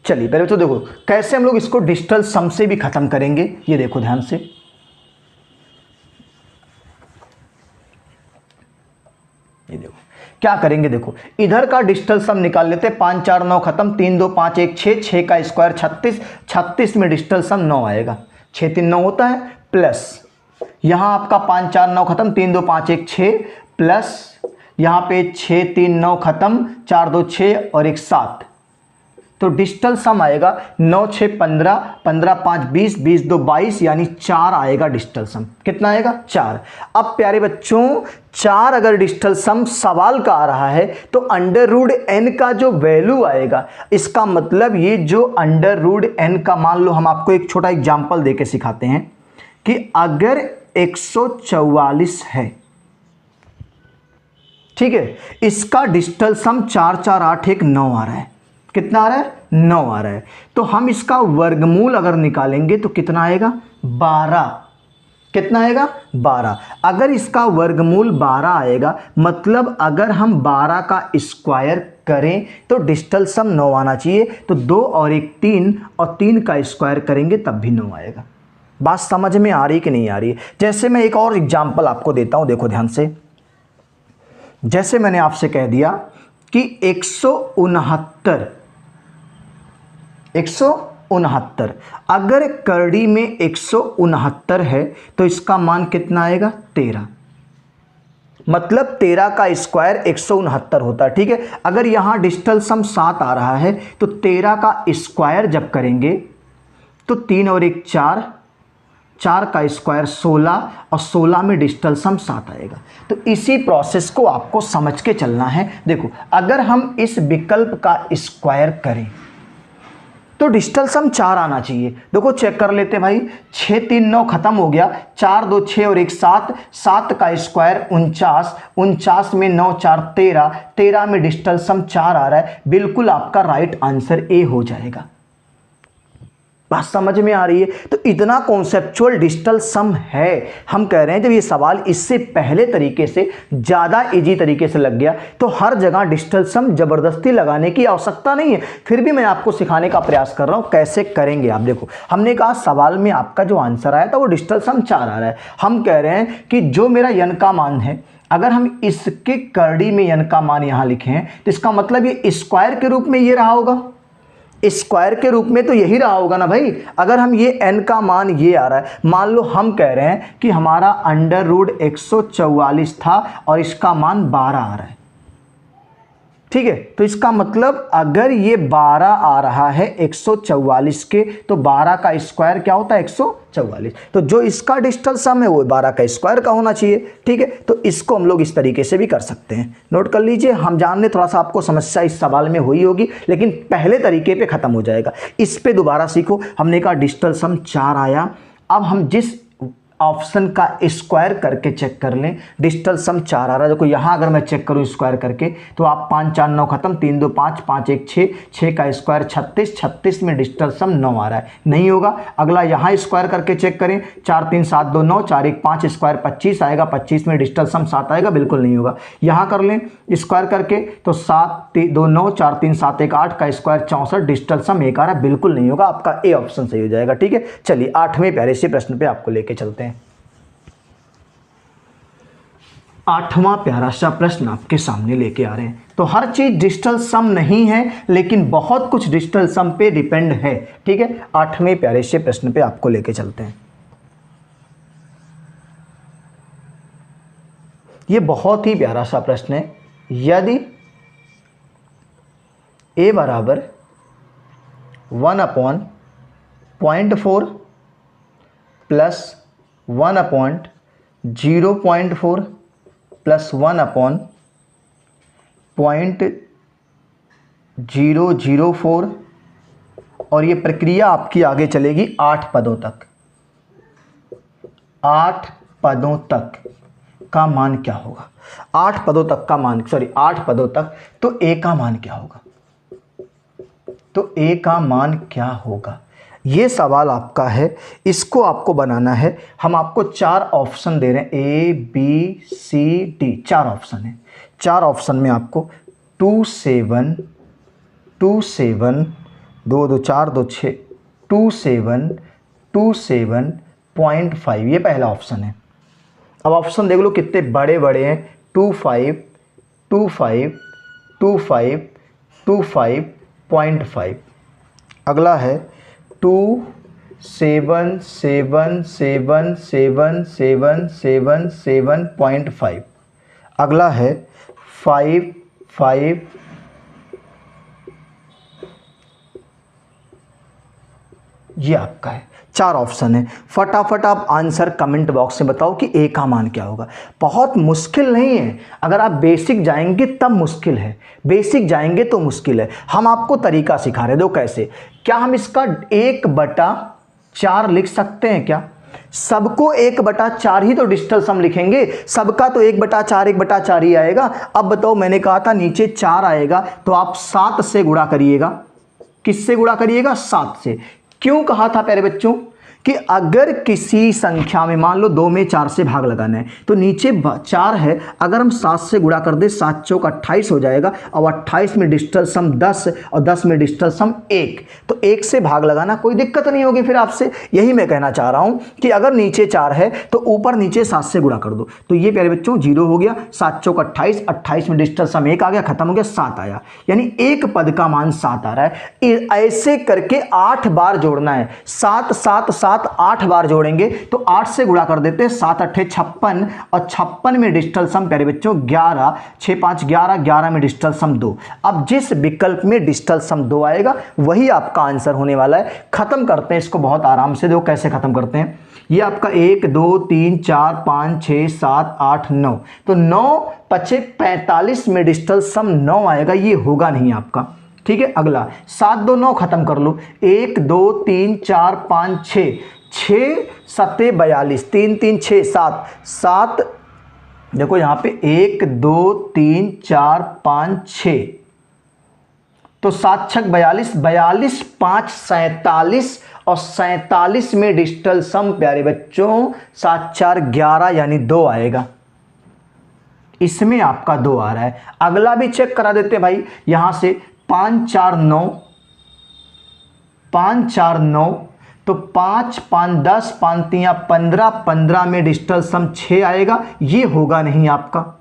चलिए पहले तो देखो कैसे हम लोग इसको डिजिटल सम से भी खत्म करेंगे, ये देखो ध्यान से। ये देखो क्या करेंगे, देखो इधर का डिजिटल सम निकाल लेते हैं, 5 4 9 खत्म, 3 2 5 1 6, 6 का स्क्वायर 36, 36 में डिजिटल सम 9 आएगा, 6 3 9 होता है, प्लस यहां आपका 5 4 9 खत्म, 3 2 5 1 6, प्लस यहां पे 6 3 9 खत्म, 4 2 6 और 1 7, तो डिजिटल सम आएगा 9 6 15, 15 5 20, 20 2 22, यानी 4 आएगा डिजिटल सम। कितना आएगा, 4। अब प्यारे बच्चों 4 अगर डिजिटल सम सवाल का आ रहा है तो अंडर रूट n का जो वैल्यू आएगा, इसका मतलब ये जो अंडर रूट n का, मान लो हम आपको एक छोटा एग्जांपल देके सिखाते हैं कि अगर 144 है, ठीक है, इसका डिजिटल सम 4 4 8 1 9 आ रहा है, कितना आ रहा है, 9 आ रहा है, तो हम इसका वर्गमूल अगर निकालेंगे तो कितना आएगा, 12। कितना आएगा, 12। अगर इसका वर्गमूल 12 आएगा, मतलब अगर हम 12 का स्क्वायर करें तो डिजिटल सम 9 आना चाहिए, तो 2 और 1 3, और 3 का स्क्वायर करेंगे तब भी 9 आएगा। बात समझ में आ रही कि नहीं आ रही है। जैसे मैं एक और एग्जाम्पल आपको देता हूं, देखो ध्यान से। जैसे मैंने आपसे कह दिया कि 169, अगर करड़ी में 169 है तो इसका मान कितना आएगा, 13। मतलब 13 का स्क्वायर 169 होता है। ठीक है, अगर यहाँ डिजिटल सम 7 आ रहा है तो 13 का स्क्वायर जब करेंगे तो 3 और 1 4, 4 का स्क्वायर 16 और 16 में डिजिटल सम 7 आएगा। तो इसी प्रोसेस को आपको समझ के चलना है। देखो, अगर हम इस विकल्प का स्क्वायर करें तो डिजिटल सम 4 आना चाहिए। देखो चेक कर लेते भाई, 6 3 9 खत्म हो गया, 4 2 6 और 1 7, 7 का स्क्वायर 49, 49 में 9 4 13, 13 में डिजिटल सम 4 आ रहा है। बिल्कुल आपका राइट आंसर ए हो जाएगा। बात समझ में आ रही है? तो इतना कॉन्सेप्चुअल डिजिटल सम है। हम कह रहे हैं जब ये सवाल इससे पहले तरीके से ज़्यादा इजी तरीके से लग गया तो हर जगह डिजिटल सम जबरदस्ती लगाने की आवश्यकता नहीं है। फिर भी मैं आपको सिखाने का प्रयास कर रहा हूँ कैसे करेंगे आप। देखो, हमने कहा सवाल में आपका जो आंसर आया था वो डिजिटल सम 4 आ रहा है। हम कह रहे हैं कि जो मेरा यन का मान है, अगर हम इसके करड़ी में यन का मान यहाँ लिखें तो इसका मतलब ये स्क्वायर के रूप में ये रहा होगा। स्क्वायर के रूप में तो यही रहा होगा ना भाई। अगर हम ये n का मान ये आ रहा है, मान लो हम कह रहे हैं कि हमारा अंडर रूट 144 था और इसका मान 12 आ रहा है। ठीक है, तो इसका मतलब अगर ये 12 आ रहा है 144 के तो 12 का स्क्वायर क्या होता है 144। तो जो इसका डिजिटल सम है वो 12 का स्क्वायर का होना चाहिए। ठीक है, तो इसको हम लोग इस तरीके से भी कर सकते हैं। नोट कर लीजिए, हम जानने थोड़ा सा आपको समस्या इस सवाल में हुई होगी लेकिन पहले तरीके पे खत्म हो जाएगा। इस पे दोबारा सीखो। हमने कहा डिजिटल सम 4 आया। अब हम जिस ऑप्शन का स्क्वायर करके चेक कर लें, डिजिटल सम 4 आ रहा है। देखो यहाँ अगर मैं चेक करूँ स्क्वायर करके तो आप 5 4 9 खत्म, 3 2 5, 5 1 6, 6 का स्क्वायर 36, 36 में डिजिटल सम 9 आ रहा है। नहीं होगा। अगला यहाँ स्क्वायर करके चेक करें, 4 3 7 2 9, 4 1 5, स्क्वायर 25 आएगा, 25 में डिजिटल सम 7 आएगा। बिल्कुल नहीं होगा। यहाँ कर लें स्क्वायर करके तो 7 2 9, 4 3 7 1 8 का स्क्वायर 64, डिजिटल सम 1 आ रहा है। बिल्कुल नहीं होगा। आपका ए ऑप्शन सही हो जाएगा। ठीक है, चलिए 8वें प्यारे से प्रश्न पे आपको लेके चलते हैं। 8वां प्यारा सा प्रश्न आपके सामने लेके आ रहे हैं। तो हर चीज डिजिटल सम नहीं है लेकिन बहुत कुछ डिजिटल सम पे डिपेंड है। ठीक है, 8वें प्यारे से प्रश्न पे आपको लेके चलते हैं। ये बहुत ही प्यारा सा प्रश्न है। यदि a बराबर 1/0.4 प्लस 1/0.4 प्लस 1/004 और ये प्रक्रिया आपकी आगे चलेगी 8 पदों तक। 8 पदों तक का मान क्या होगा? 8 पदों तक का मान, 8 पदों तक। तो ए का मान क्या होगा? तो ए का मान क्या होगा? ये सवाल आपका है, इसको आपको बनाना है। हम आपको 4 ऑप्शन दे रहे हैं, A B C D, 4 option है। 4 ऑप्शन में आपको 2 7 2 7 2 2 4 2 6 2 7 2 7.5 ये पहला ऑप्शन है। अब ऑप्शन देख लो कितने बड़े बड़े हैं, 2 5 2 5 2 5 2 5.5। अगला है 2 7 7 7 7 7 7 7.5। अगला है 5 5 ये आपका है। 4 ऑप्शन है। फटाफट आप आंसर कमेंट बॉक्स में बताओ कि ए का मान क्या होगा। बहुत मुश्किल नहीं है, अगर आप बेसिक जाएंगे तब मुश्किल है, बेसिक जाएंगे तो मुश्किल है। हम आपको तरीका सिखा रहे, दो कैसे। क्या हम इसका 1/4 लिख सकते हैं? क्या सबको 1/4 ही तो डिजिटल सम लिखेंगे, सबका तो 1/4 1/4 ही आएगा। अब बताओ, मैंने कहा था नीचे 4 आएगा तो आप 7 से गुणा करिएगा। किससे गुणा करिएगा? 7 से। क्यों कहा था प्यारे बच्चों कि अगर किसी संख्या में मान लो 2 में 4 से भाग लगाना है तो नीचे 4 है, अगर हम 7 से गुणा कर दे 7 चौक 28 हो जाएगा और 28 में डिजिटल सम 10 और 10 में डिजिटल सम 1, तो 1 से भाग लगाना कोई दिक्कत नहीं होगी फिर आपसे। यही मैं कहना चाह रहा हूं कि अगर नीचे 4 है तो ऊपर नीचे 7 से गुणा कर दो। तो ये प्यारे बच्चों 0 हो गया, 7 चौक 28, 28 में डिजिटल सम 1 आ गया, खत्म हो गया, 7 आया, यानी एक पद का मान 7 आ रहा है। ऐसे करके 8 बार जोड़ना है, 7 7 7 सात 8 बार जोड़ेंगे तो 8 से गुणा कर देते हैं, 7 अट्ठे 56 और 56 में डिजिटल सम प्यारे बच्चों 11, 6 5 11, 11 में डिजिटल सम 2। अब जिस विकल्प में डिजिटल सम 2 आएगा वही आपका आंसर होने वाला है। खत्म करते हैं इसको बहुत आराम से। देखो कैसे खत्म करते हैं। ये आपका 1 2 3 4 5 6 7 8 9, तो 9 पचे 45 में डिजिटल सम 9 आएगा, ये होगा नहीं आपका। ठीक है, अगला 7 2 9 खत्म कर लो। 1 2 3 4 5 6, 6 7 42, 3 3 6 7 7, देखो यहाँ पे 1 2 3 4 5 6, तो 7 6 42, 42 5 47 और 47 में डिजिटल सम प्यारे बच्चों 7 4 11 यानी 2 आएगा। इसमें आपका 2 आ रहा है। अगला भी चेक करा देते हैं भाई। यहां से 5 4 9, 5 4 9, तो 5 5 10, 5 3 15, 15 में डिजिटल सम 6 आएगा, ये होगा नहीं आपका।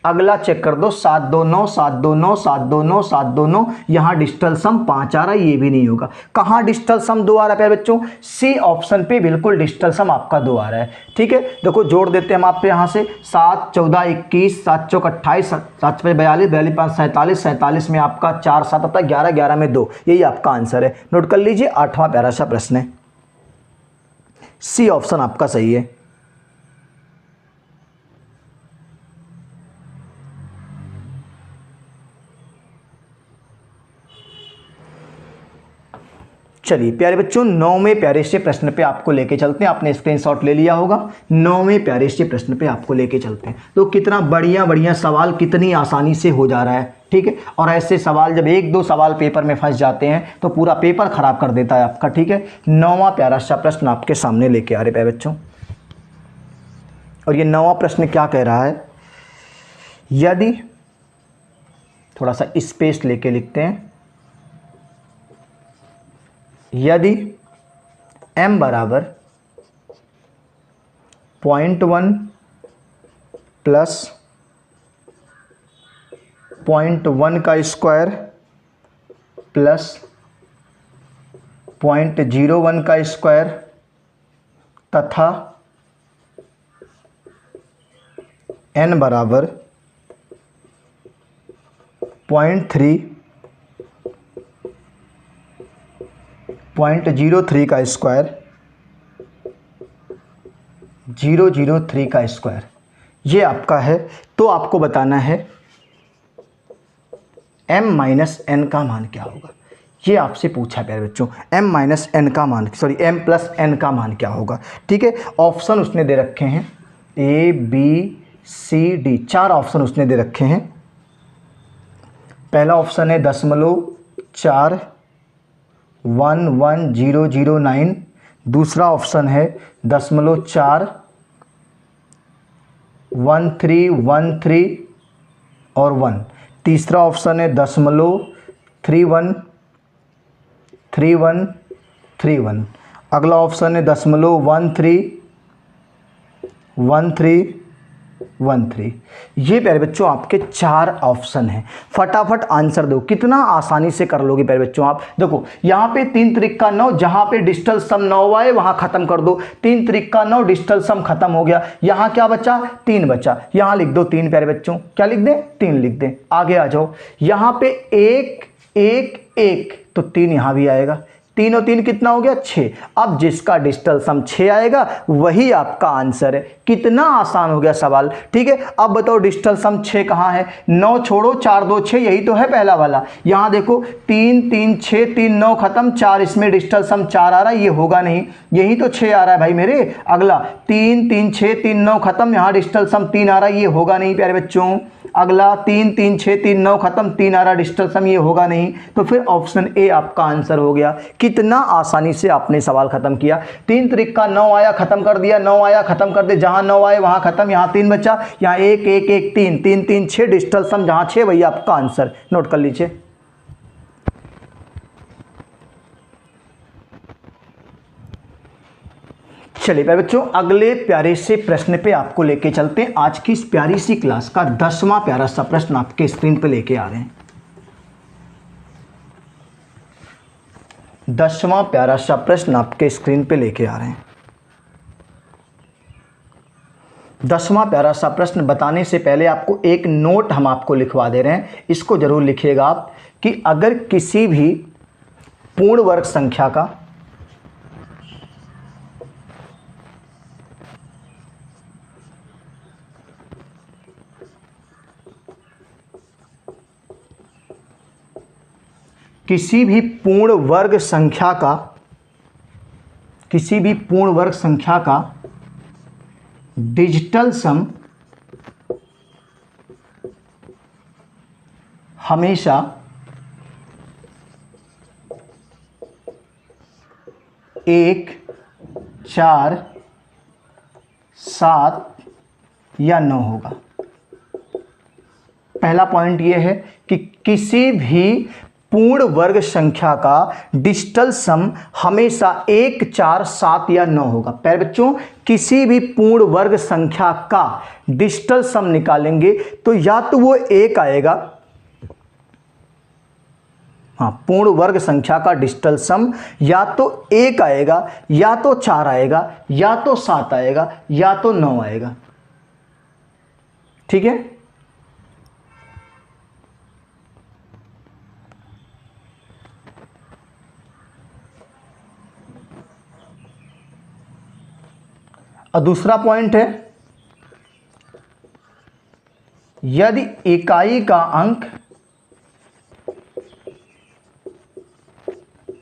अगला चेक कर दो 7 2 9, 7 2 9, 7 2 9, 7 2 9, यहां डिजिटल सम 5 आ रहा है, ये भी नहीं होगा। कहां डिजिटल सम 2 आ रहा है प्यारे बच्चों? सी ऑप्शन पे बिल्कुल डिजिटल सम आपका 2 आ रहा है। ठीक है, देखो जोड़ देते हैं हम आप पे यहां से 7 14 21, 7 चौक 28, 7 42, 42 5 47, 47 में आपका 4 7 आता है, 11 11 में 2, यही आपका आंसर है। नोट कर लीजिए। 8वां प्यारा सा प्रश्न है, सी ऑप्शन आपका सही है। चलिए प्यारे बच्चों, 9वें प्यारे से प्रश्न पे आपको लेके चलते हैं। आपने स्क्रीनशॉट ले लिया होगा। 9वें प्यारे से प्रश्न पे आपको लेके चलते हैं। तो कितना बढ़िया बढ़िया सवाल कितनी आसानी से हो जा रहा है। ठीक है, और ऐसे सवाल जब 1 2 सवाल पेपर में फंस जाते हैं तो पूरा पेपर खराब कर देता है आपका। ठीक है, 9वां प्यारा सा प्रश्न आपके सामने लेके आ रहे प्यारे बच्चों। और ये 9वां प्रश्न क्या कह रहा है? यदि, थोड़ा सा स्पेस लेके लिखते हैं, यदि m बराबर 0.1 प्लस 0.1 का स्क्वायर प्लस 0.01 का स्क्वायर तथा n बराबर 0.03 का स्क्वायर, 003 का स्क्वायर, ये आपका है। तो आपको बताना है m माइनस n का मान क्या होगा। ये आपसे पूछा प्यारे बच्चों, m माइनस n का मान, सॉरी m प्लस n का मान क्या होगा। ठीक है, ऑप्शन उसने दे रखे हैं A B C D, 4 option उसने दे रखे हैं। पहला ऑप्शन है 0.4 11009, दूसरा ऑप्शन है 0.4 1313 और 1, तीसरा ऑप्शन है 0.313131, अगला ऑप्शन है 0.131313। ये प्यारे बच्चों आपके 4 ऑप्शन हैं। फटाफट आंसर दो। कितना आसानी से कर लोगे प्यारे बच्चों आप। देखो यहाँ पे 3 त्रिक 9, जहाँ पे डिजिटल सम 9 आए वहाँ खत्म कर दो। 3 त्रिक 9, डिजिटल सम खत्म हो गया। यहाँ क्या बचा? 3 बचा। यहाँ लिख दो 3 प्यारे बच्चों। क्या लिख दें? 3 लिख दें। आगे आ जाओ। यहाँ पे 1 1 1, तो 3 यहाँ भी आएगा। 3 और 3 कितना हो गया? 6। अब जिसका डिजिटल सम 6 आएगा वही आपका आंसर है। कितना आसान हो गया सवाल। ठीक है, अब बताओ डिजिटल सम 6 कहाँ है? 9 छोड़ो, 4 2 6, यही तो है पहला वाला। यहाँ देखो 3 3 6, 3 9 खत्म, 4 इसमें डिजिटल सम 4 आ रहा है, ये होगा नहीं, यही तो 6 आ रहा है भाई मेरे। अगला 3 3 6, 3 9 खत्म, यहाँ डिजिटल सम 3 आ रहा है, ये होगा नहीं प्यारे बच्चों। अगला 3 3 6, 3 9 खत्म, 3 आ रहा डिजिटल सम, ये होगा नहीं। तो फिर ऑप्शन ए आपका आंसर हो गया। कितना आसानी से आपने सवाल खत्म किया। 3 त्रिक 9 आया, खत्म कर दिया, 9 आया, खत्म कर दिया, जहां 9 आए वहां खत्म, यहाँ 3 बचा, यहाँ 1 1 1 3 3 3 6, डिजिटल सम जहां 6 वही आपका आंसर। नोट कर लीजिए। चलिए प्यारे बच्चों, अगले प्यारे से प्रश्न पे आपको लेके चलते हैं। आज की इस प्यारी सी क्लास का 10वां प्यारा सा प्रश्न आपके स्क्रीन पे लेके आ रहे हैं। 10वां प्यारा सा प्रश्न आपके स्क्रीन पे लेके आ रहे हैं। 10वां प्यारा सा प्रश्न बताने से पहले आपको एक नोट हम आपको लिखवा दे रहे हैं, इसको जरूर लिखिएगा आप कि अगर किसी भी पूर्ण वर्ग संख्या का किसी भी पूर्ण वर्ग संख्या का डिजिटल सम हमेशा 1, 4, 7 या 9 होगा। पहला पॉइंट यह है कि किसी भी पूर्ण वर्ग संख्या का डिजिटल सम हमेशा 1, 4, 7 या 9 होगा। प्यारे बच्चों, किसी भी पूर्ण वर्ग संख्या का डिजिटल सम निकालेंगे तो या तो वो 1 आएगा, हाँ, पूर्ण वर्ग संख्या का डिजिटल सम या तो 1 आएगा, या तो 4 आएगा, या तो 7 आएगा, या तो 9 आएगा। ठीक है। और दूसरा पॉइंट है, यदि इकाई का अंक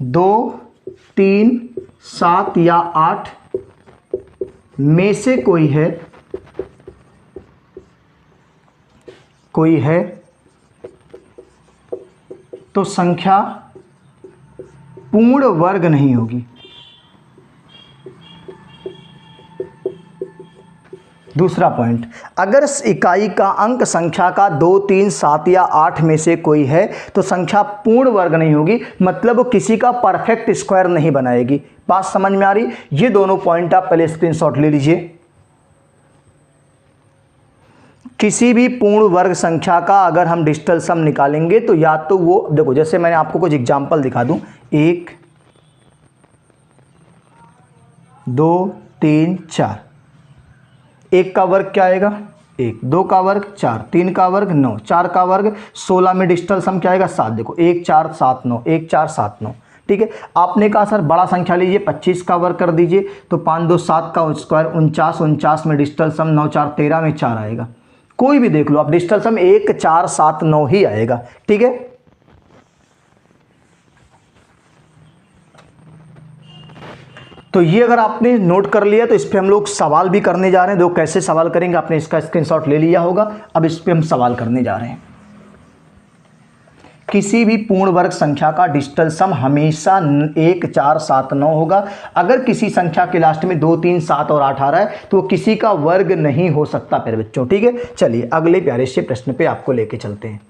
2, 3, 7 या 8 में से कोई है तो संख्या पूर्ण वर्ग नहीं होगी। दूसरा पॉइंट, अगर इकाई का अंक संख्या का 2, 3, 7 या 8 में से कोई है तो संख्या पूर्ण वर्ग नहीं होगी, मतलब वो किसी का परफेक्ट स्क्वायर नहीं बनाएगी। बात समझ में आ रही? ये दोनों पॉइंट आप पहले स्क्रीनशॉट ले लीजिए। किसी भी पूर्ण वर्ग संख्या का अगर हम डिजिटल सम निकालेंगे तो या तो वो, देखो जैसे मैंने आपको कुछ एग्जांपल दिखा दूं, 1, 2, 3, 4। 1 का वर्ग क्या आएगा? 1, 2 का वर्ग 4, 3 का वर्ग 9, 4 का वर्ग 16 में डिजिटल सम क्या आएगा? 7। देखो 1, 4, 7, 9, 1, 4, 7, 9। ठीक है। आपने कहा सर बड़ा संख्या लीजिए, 25 का वर्ग कर दीजिए, तो 5, 2, 7 का स्क्वायर 49, 49 में डिजिटल सम 9, 4, 13 में 4 आएगा। कोई भी देख लो आप, डिजिटल सम 1, 4, 7, 9 ही आएगा। ठीक है। तो ये अगर आपने नोट कर लिया तो इस पे हम लोग सवाल भी करने जा रहे हैं। दो कैसे सवाल करेंगे, आपने इसका स्क्रीनशॉट ले लिया होगा। अब इस पे हम सवाल करने जा रहे हैं। किसी भी पूर्ण वर्ग संख्या का डिजिटल सम हमेशा 1, 4, 7, 9 होगा। अगर किसी संख्या के लास्ट में 2, 3, 7 और 8 आ रहा है तो वो किसी का वर्ग नहीं हो सकता प्यारे बच्चों। ठीक है। चलिए अगले प्यारे से प्रश्न पे आपको लेके चलते हैं।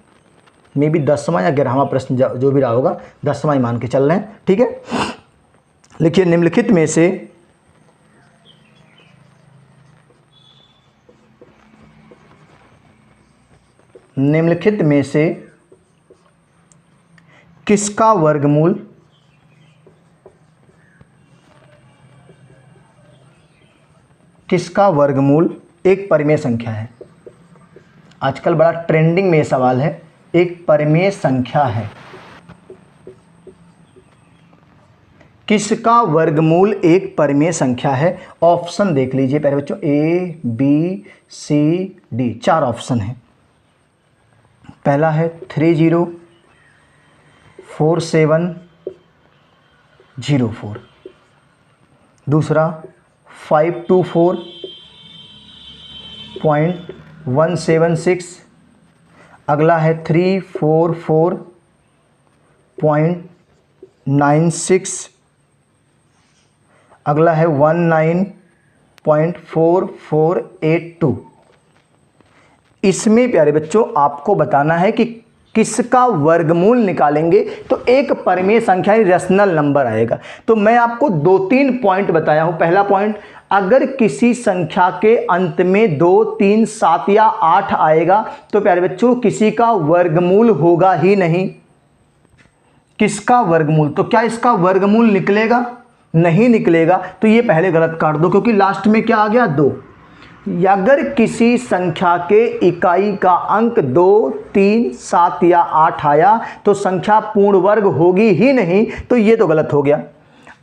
मे बी 10वां या 11वां प्रश्न जो भी रहा होगा, 10वां ही मान के चल रहे हैं। ठीक है। लिखिए, निम्नलिखित में से किसका वर्गमूल एक परिमेय संख्या है? आजकल बड़ा ट्रेंडिंग में ये सवाल है। एक परिमेय संख्या है, किसका वर्गमूल एक परिमेय संख्या है? ऑप्शन देख लीजिए प्यारे बच्चों, A, B, C, D, 4 option है। पहला है 304704, दूसरा 524.176, अगला है 344.96, अगला है 19.4482। इसमें प्यारे बच्चों आपको बताना है कि किसका वर्गमूल निकालेंगे तो एक परिमेय संख्या रेशनल नंबर आएगा। तो मैं आपको 2-3 पॉइंट बताया हूं। पहला पॉइंट, अगर किसी संख्या के अंत में 2, 3, 7 या 8 आएगा तो प्यारे बच्चों किसी का वर्गमूल होगा ही नहीं। किसका वर्गमूल, तो क्या इसका वर्गमूल निकलेगा? नहीं निकलेगा, तो ये पहले गलत काट दो क्योंकि लास्ट में क्या आ गया 2। अगर किसी संख्या के इकाई का अंक 2, 3, 7 या 8 आया तो संख्या पूर्ण वर्ग होगी ही नहीं, तो ये तो गलत हो गया।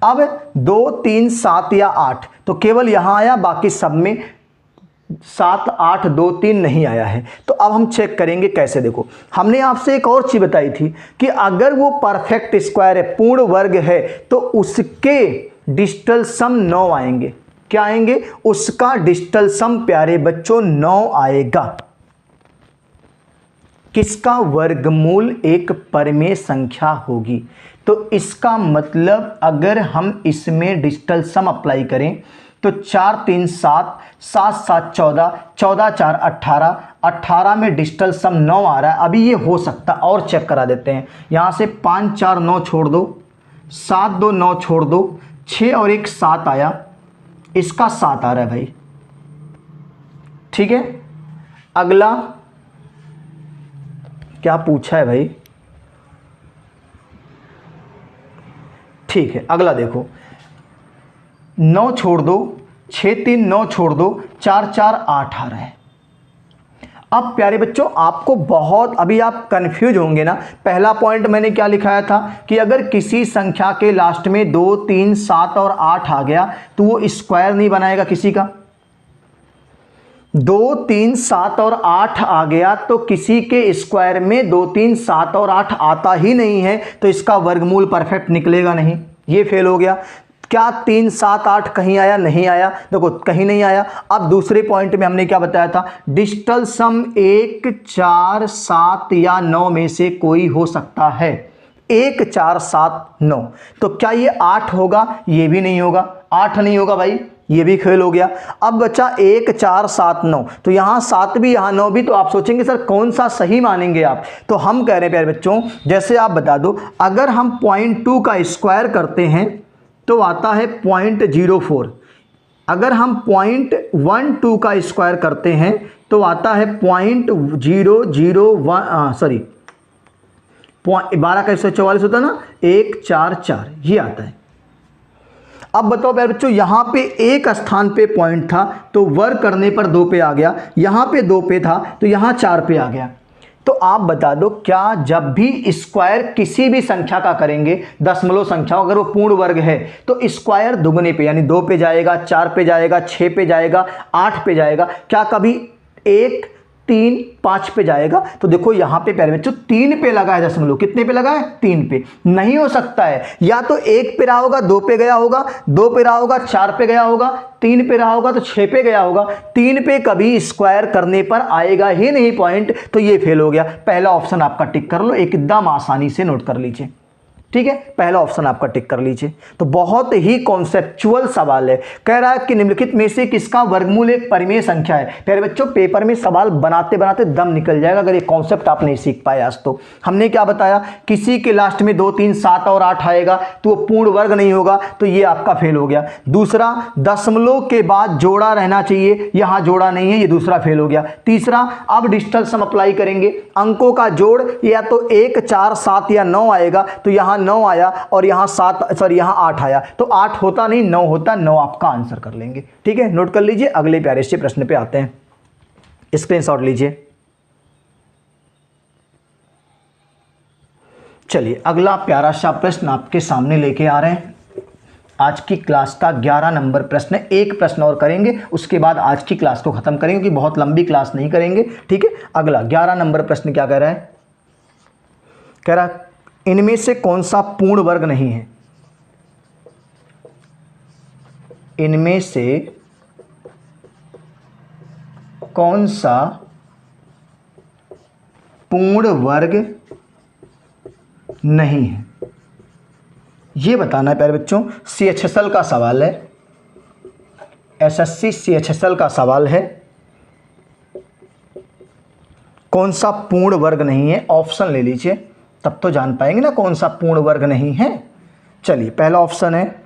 अब 2, 3, 7 या 8 तो केवल यहां आया, बाकी सब में 7, 8, 2, 3 नहीं आया है। तो अब हम चेक करेंगे कैसे। देखो, हमने आपसे एक और चीज बताई थी कि अगर वो परफेक्ट स्क्वायर है, पूर्ण वर्ग है, तो उसके डिजिटल सम 9 आएंगे। क्या आएंगे? उसका डिजिटल सम प्यारे बच्चों 9 आएगा। किसका वर्गमूल एक परिमेय संख्या होगी। तो इसका मतलब अगर हम इसमें डिजिटल सम अप्लाई करें तो 4, 3, 7, 7, 7, 14, 14, 4, 18, 18 में डिजिटल सम 9 आ रहा है। अभी ये हो सकता और चेक करा देते हैं। यहां से 5, 4, 9 छोड़ दो, 7, 2, 9 छोड़ दो, 6 और 1 7 आया, इसका 7 आ रहा है भाई। ठीक है, अगला क्या पूछा है भाई? ठीक है, अगला देखो, 9 छोड़ दो, 6, 3, 9 छोड़ दो, 4, 4, 8 आ रहा है। अब प्यारे बच्चों आपको बहुत, अभी आप कंफ्यूज होंगे ना। पहला पॉइंट मैंने क्या लिखाया था कि अगर किसी संख्या के लास्ट में 2, 3, 7 और 8 आ गया तो वो स्क्वायर नहीं बनाएगा किसी का। 2, 3, 7 और 8 आ गया तो किसी के स्क्वायर में 2, 3, 7 और 8 आता ही नहीं है, तो इसका वर्गमूल परफेक्ट निकलेगा नहीं, ये फेल हो गया। क्या 3, 7, 8 कहीं आया? नहीं आया। देखो कहीं नहीं आया। अब दूसरे पॉइंट में हमने क्या बताया था? डिजिटल सम 1, 4, 7 या 9 में से कोई हो सकता है। 1, 4, 7, 9, तो क्या ये 8 होगा? ये भी नहीं होगा, 8 नहीं होगा भाई, ये भी फेल हो गया। अब बचा 1, 4, 7, 9, तो यहाँ 7 भी यहाँ 9 भी। तो आप सोचेंगे सर कौन सा सही मानेंगे आप? तो हम कह रहे हैं प्यारे बच्चों, जैसे आप बता दो, अगर हम 0.2 का स्क्वायर करते हैं तो आता है 0.04। अगर हम 0.12 का स्क्वायर करते हैं तो आता है 0.001, सॉरी 12 का 144 होता है ना, 144, ये आता है। अब बताओ प्यारे बच्चों, यहां पे एक स्थान पे पॉइंट था तो वर्ग करने पर 2 पे आ गया, यहां पे 2 पे था तो यहां 4 पे आ गया। तो आप बता दो, क्या जब भी स्क्वायर किसी भी संख्या का करेंगे, दशमलव संख्या, अगर वो पूर्ण वर्ग है तो स्क्वायर दुगने पे यानी 2 पे जाएगा, 4 पे जाएगा, 6 पे जाएगा, 8 पे जाएगा, क्या कभी 1, 3, 5 पे जाएगा? तो देखो यहां पे प्यारे बच्चों 3 पे लगा है दशमलव। कितने पे लगा है? 3 पे। नहीं हो सकता है, या तो 1 पे रहा होगा, 2 पे गया होगा, 2 पे रहा होगा, 4 पे गया होगा, 3 पे रहा होगा तो 6 पे गया होगा। 3 पे कभी स्क्वायर करने पर आएगा ही नहीं पॉइंट, तो ये फेल हो गया। पहला ऑप्शन आपका टिक कर लो, एकदम आसानी से नोट कर लीजिए। ठीक है, पहला ऑप्शन आपका टिक कर लीजिए। तो बहुत ही कॉन्सेप्चुअल सवाल है। कह रहा है कि निम्नलिखित में से किसका वर्गमूल एक परिमेय संख्या है। प्यारे बच्चों पेपर में सवाल बनाते बनाते दम निकल जाएगा अगर ये कॉन्सेप्ट आप नहीं सीख पाए आज। तो हमने क्या बताया, किसी के लास्ट में 2, 3, 7 और 8 आएगा तो वो पूर्ण वर्ग नहीं होगा, तो ये आपका फेल हो गया। दूसरा, दशमलव के बाद जोड़ा रहना चाहिए, यहां जोड़ा नहीं है, ये दूसरा फेल हो गया। तीसरा, अब डिजिटल सम अप्लाई करेंगे, अंकों का जोड़ या तो 1, 4, 7 या 9 आएगा, तो यहां 9 आया और यहां 8 आया, तो 8 होता नहीं 9 होता, 9 आपका आंसर कर लेंगे। ठीक है, नोट कर लीजिए। अगले प्यारे से प्रश्न पे आते हैं, स्क्रीनशॉट लीजिए। चलिए अगला प्यारा सा प्रश्न आपके सामने लेके आ रहे हैं। आज की क्लास का 11 नंबर प्रश्न है। एक प्रश्न और करेंगे, उसके बाद आज की क्लास को खत्म करेंगे क्योंकि बहुत लंबी क्लास नहीं करेंगे। ठीक है, अगला 11 नंबर प्रश्न क्या कह रहा है? कह रहा है इनमें से कौन सा पूर्ण वर्ग नहीं है? इनमें से कौन सा पूर्ण वर्ग नहीं है, ये बताना है प्यारे बच्चों। CHSL का सवाल है, SSC CHSL का सवाल है। कौन सा पूर्ण वर्ग नहीं है? ऑप्शन ले लीजिए, तब तो जान पाएंगे ना कौन सा पूर्ण वर्ग नहीं है। चलिए पहला ऑप्शन है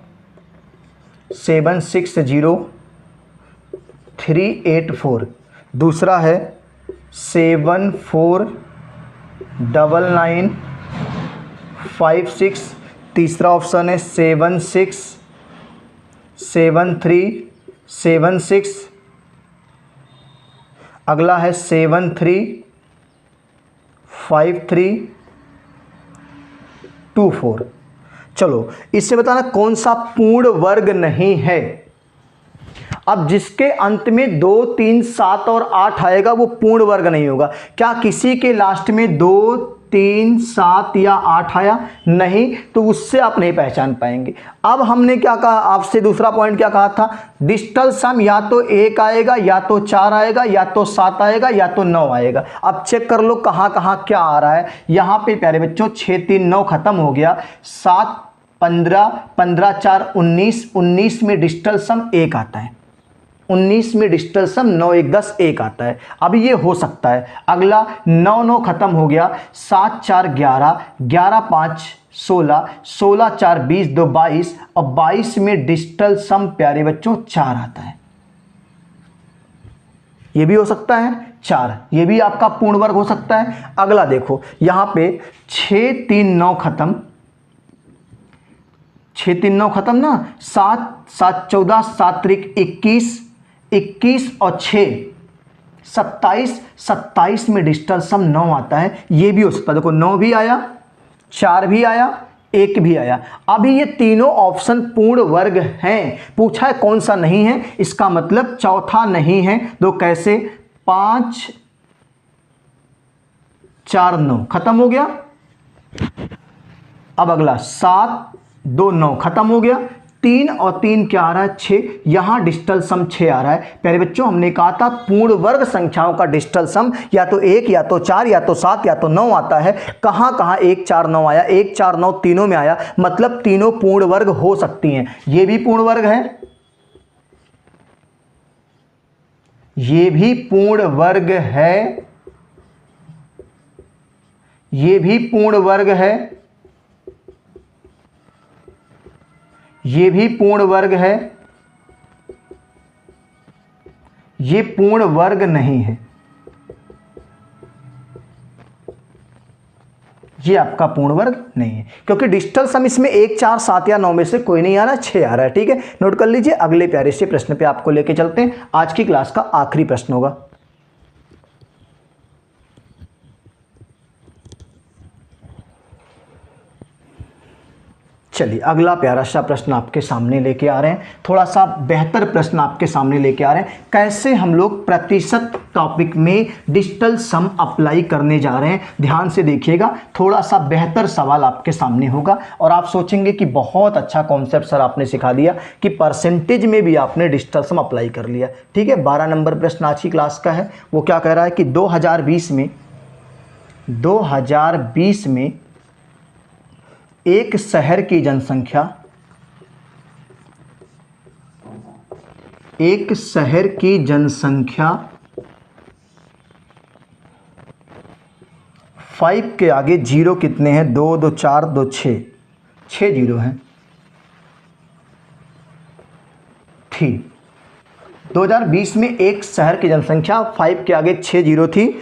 760,384, दूसरा है 749,4 5 6, तीसरा ऑप्शन है 7 6 7 3 7 6, अगला है 7 3 5 3 2 4। चलो इससे बताना कौन सा पूर्ण वर्ग नहीं है। अब जिसके अंत में 2 3 7 और 8 आएगा वो पूर्ण वर्ग नहीं होगा। क्या किसी के लास्ट में 2 3 7 या 8 आया? नहीं, तो उससे आप नहीं पहचान पाएंगे। अब हमने क्या कहा आपसे, दूसरा पॉइंट क्या कहा था, डिजिटल सम या तो 1 आएगा, या तो 4 आएगा, या तो 7 आएगा, या तो 9 आएगा। अब चेक कर लो कहाँ कहाँ क्या आ रहा है। यहाँ पे प्यारे बच्चों 6 3 9 खत्म हो गया, 7 15 15 4 19, 19 में डिजिटल सम 1 आता है, 19 में डिजिटल सम 9 1 10 1 आता है। अब ये हो सकता है। अगला 9 9 खत्म हो गया, 7 4 11, 11 5 16, 16 4 20 2 22, और 22 में डिजिटल सम प्यारे बच्चों 4 आता है। ये भी हो सकता है 4, ये भी आपका पूर्ण वर्ग हो सकता है। अगला देखो यहां पे 6 3 9 खत्म, 6 3 9 खत्म ना, 7 7 14, 7 3 21, 21 और 6 27, 27 में डिजिटल सम 9 आता है। ये भी हो सकता है। देखो 9 भी आया, 4 भी आया, 1 भी आया। अभी ये तीनों ऑप्शन पूर्ण वर्ग हैं। पूछा है कौन सा नहीं है, इसका मतलब चौथा नहीं है। तो कैसे, 5 4 9 खत्म हो गया। अब अगला 7 2 9 खत्म हो गया, 3 और 3 क्या आ रहा है, 6, यहां डिजिटल सम 6 आ रहा है। प्यारे बच्चों हमने कहा था पूर्ण वर्ग संख्याओं का डिजिटल सम या तो 1 या तो 4 या तो 7 या तो 9 आता है। कहां कहां 1 4 9 आया, 1 4 9 तीनों में आया, मतलब तीनों पूर्ण वर्ग हो सकती हैं। ये भी पूर्ण वर्ग है, ये भी पूर्ण वर्ग है, ये भी पूर्ण वर्ग है, ये भी पूर्ण वर्ग है, ये पूर्ण वर्ग नहीं है। ये आपका पूर्ण वर्ग नहीं है क्योंकि डिजिटल सम इसमें 1 4 7 या 9 में से कोई नहीं आ रहा, 6 आ रहा है। ठीक है, नोट कर लीजिए। अगले प्यारे से प्रश्न पे आपको लेके चलते हैं। आज की क्लास का आखिरी प्रश्न होगा। चलिए अगला प्यारा सा प्रश्न आपके सामने लेके आ रहे हैं। थोड़ा सा बेहतर प्रश्न आपके सामने लेके आ रहे हैं। कैसे हम लोग प्रतिशत टॉपिक में डिजिटल सम अप्लाई करने जा रहे हैं, ध्यान से देखिएगा। थोड़ा सा बेहतर सवाल आपके सामने होगा और आप सोचेंगे कि बहुत अच्छा कॉन्सेप्ट सर आपने सिखा दिया कि परसेंटेज में भी आपने डिजिटल सम अप्लाई कर लिया। ठीक है, 12 नंबर प्रश्न आज की क्लास का है। वो क्या कह रहा है कि 2020 में एक शहर की जनसंख्या, एक शहर की जनसंख्या 5 के आगे जीरो कितने हैं, 2 2 4 2 6, 6 जीरो हैं। ठीक, 2020 में एक शहर की जनसंख्या 5 के आगे 6 जीरो थी।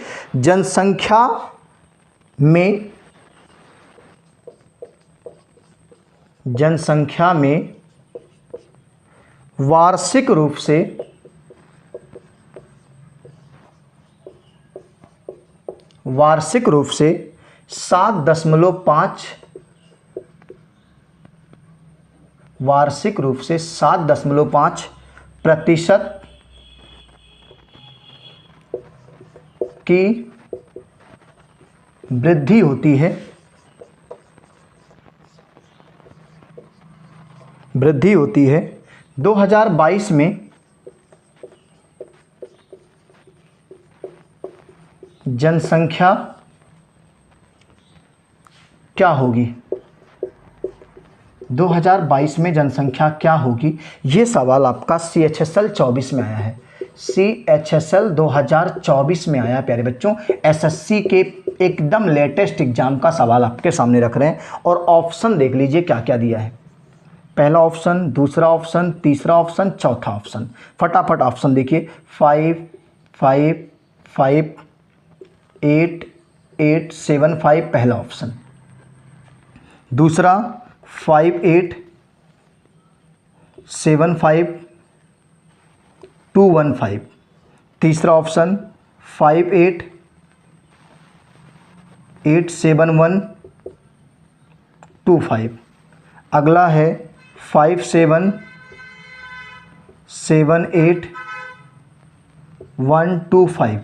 जनसंख्या में वार्षिक रूप से 7.5, वार्षिक रूप से 7.5% की वृद्धि होती है, 2022 में जनसंख्या क्या होगी, 2022 में जनसंख्या क्या होगी। ये सवाल आपका CHSL 24 में आया है। CHSL 2024 में आया प्यारे बच्चों। SSC के एकदम लेटेस्ट एग्जाम का सवाल आपके सामने रख रहे हैं और ऑप्शन देख लीजिए क्या क्या दिया है। पहला ऑप्शन, दूसरा ऑप्शन, तीसरा ऑप्शन, चौथा ऑप्शन। फटाफट ऑप्शन देखिए। 5 5 5 8 8 7 5 पहला ऑप्शन। दूसरा 5875 तीसरा ऑप्शन 588712 अगला है 5778125।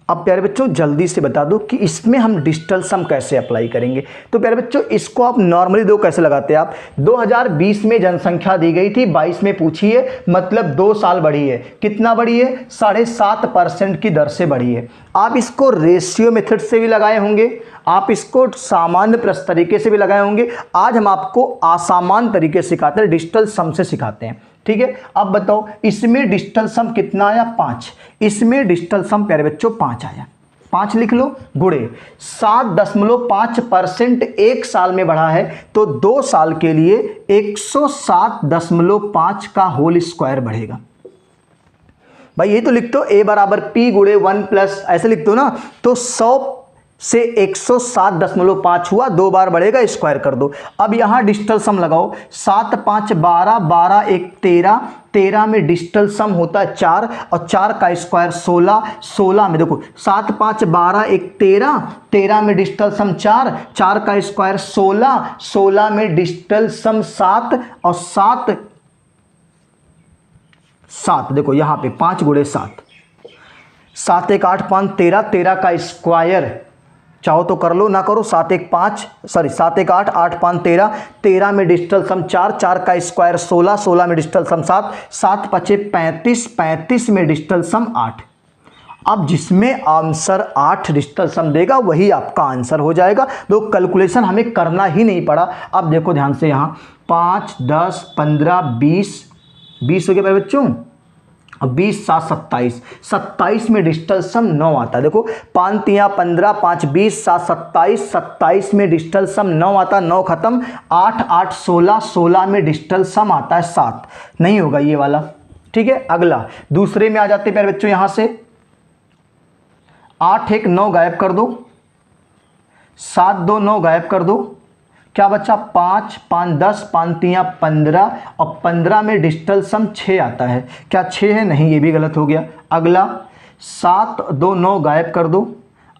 अब प्यारे बच्चों जल्दी से बता दो कि इसमें हम डिजिटल सम कैसे अप्लाई करेंगे। तो प्यारे बच्चों इसको आप नॉर्मली दो कैसे लगाते हैं आप, 2020 में जनसंख्या दी गई थी, 22 में पूछी है, मतलब 2 साल बढ़ी है। कितना बढ़ी है? 7.5% की दर से बढ़ी है। आप इसको रेशियो मेथड से भी लगाए होंगे, आप इसको सामान्य प्रश्न तरीके से भी लगाए होंगे। आज हम आपको असामान्य तरीके से सिखाते हैं, डिजिटल सम से सिखाते हैं। ठीक है, अब बताओ इसमें डिजिटल सम कितना आया? 5। इसमें डिजिटल सम प्यारे बच्चों 5 आया। 5 लिख लो, गुणे 7.5% एक साल में बढ़ा है, तो 2 साल के लिए 107.5 का होल स्क्वायर बढ़ेगा। भाई ये तो लिख दो a बराबर p गुणे 1 प्लस, ऐसे लिख दो ना, तो 100 से 107.5 हुआ, 2 बार बढ़ेगा, स्क्वायर कर दो। अब यहां डिजिटल सम लगाओ, 7 5 12, 12 1 13, 13 में डिजिटल सम होता है 4 और 4 का स्क्वायर 16, 16 में देखो 7 5 12 1 13, 13 में डिजिटल सम 4, 4 का स्क्वायर 16, 16 में डिजिटल सम 7 और 7 देखो यहां पे 5 गुणे 7, 7 1 8 5 13, 13 का स्क्वायर चाहो तो कर लो, ना करो, 7 1 8 8 5 13, 13 में डिजिटल सम 4, 4 का स्क्वायर 16, 16 में डिजिटल सम 7, 7 5 35, 35 में डिजिटल सम 8। अब जिसमें आंसर 8 डिजिटल सम देगा वही आपका आंसर हो जाएगा। तो कैलकुलेशन हमें करना ही नहीं पड़ा। अब देखो ध्यान से, यहाँ 5 10 15 20 हो गया बच्चों, 20 7 27, 27 में डिजिटल सम 9 आता है। देखो 5 3 15, 5 20, 7 27, 27 में डिजिटल सम 9 आता है, 9 खत्म, 8 8 16, 16 में डिजिटल सम आता है 7। नहीं होगा ये वाला। ठीक है, अगला दूसरे में आ जाते हैं प्यारे बच्चों, यहां से 8 1 9 गायब कर दो, 7 2 9 गायब कर दो, क्या बच्चा? 5 5 10, 5 3 15 और 15 में डिजिटल सम 6 आता है। क्या 6 है? नहीं, ये भी गलत हो गया। अगला 7 2 9 गायब कर दो,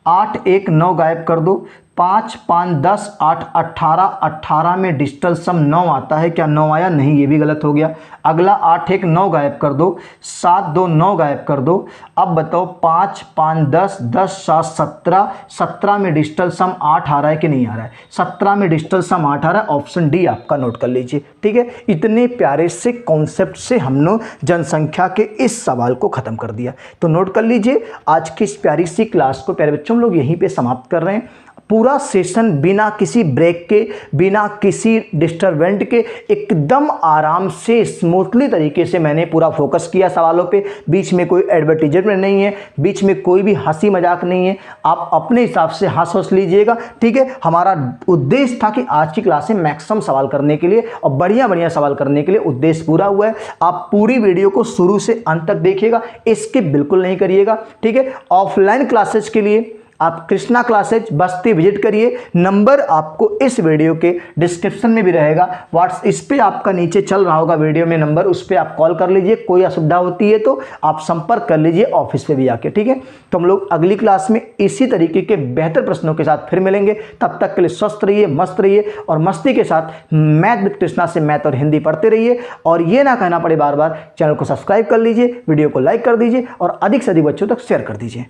8 1 9 गायब कर दो, 5 5 10 8 18, 18 में डिजिटल सम 9 आता है। क्या 9 आया? नहीं, ये भी गलत हो गया। अगला 8 1 9 गायब कर दो, 7 2 9 गायब कर दो। अब बताओ 5 5 10, 10 7 17, 17 में डिजिटल सम 8 आ रहा है कि नहीं आ रहा है? 17 में डिजिटल सम 8 आ रहा है, ऑप्शन डी आपका नोट कर लीजिए। ठीक है, इतने प्यारे से कॉन्सेप्ट से हमने जनसंख्या के इस सवाल को खत्म कर दिया। तो नोट कर लीजिए, आज की इस प्यारी सी क्लास को प्यारे बच्चों हम लोग यहीं पे समाप्त कर रहे हैं। पूरा सेशन बिना किसी ब्रेक के, बिना किसी डिस्टरबेंट के, एकदम आराम से स्मूथली तरीके से मैंने पूरा फोकस किया सवालों पे। बीच में कोई एडवर्टीजमेंट नहीं है, बीच में कोई भी हंसी मजाक नहीं है। आप अपने हिसाब से हंस लीजिएगा। ठीक है, हमारा उद्देश्य था कि आज की क्लास में मैक्सिमम सवाल करने के लिए और बढ़िया सवाल करने के लिए उद्देश्य पूरा हुआ है। आप पूरी वीडियो को शुरू से अंत तक देखिएगा, स्किप बिल्कुल नहीं करिएगा। ठीक है, ऑफलाइन क्लासेज के लिए आप कृष्णा क्लासेज बस्ती विजिट करिए। नंबर आपको इस वीडियो के डिस्क्रिप्शन में भी रहेगा। इस पे आपका नीचे चल रहा होगा वीडियो में नंबर, उस पर आप कॉल कर लीजिए। कोई असुविधा होती है तो आप संपर्क कर लीजिए ऑफिस पे भी आके। ठीक है, तो हम लोग अगली क्लास में इसी तरीके के बेहतर प्रश्नों के साथ फिर मिलेंगे। तब तक के लिए स्वस्थ रहिए, मस्त रहिए और मस्ती के साथ मैथ विद कृष्णा से मैथ और हिंदी पढ़ते रहिए। और ये ना कहना पड़े बार बार, चैनल को सब्सक्राइब कर लीजिए, वीडियो को लाइक कर दीजिए और अधिक से अधिक बच्चों तक शेयर कर दीजिए।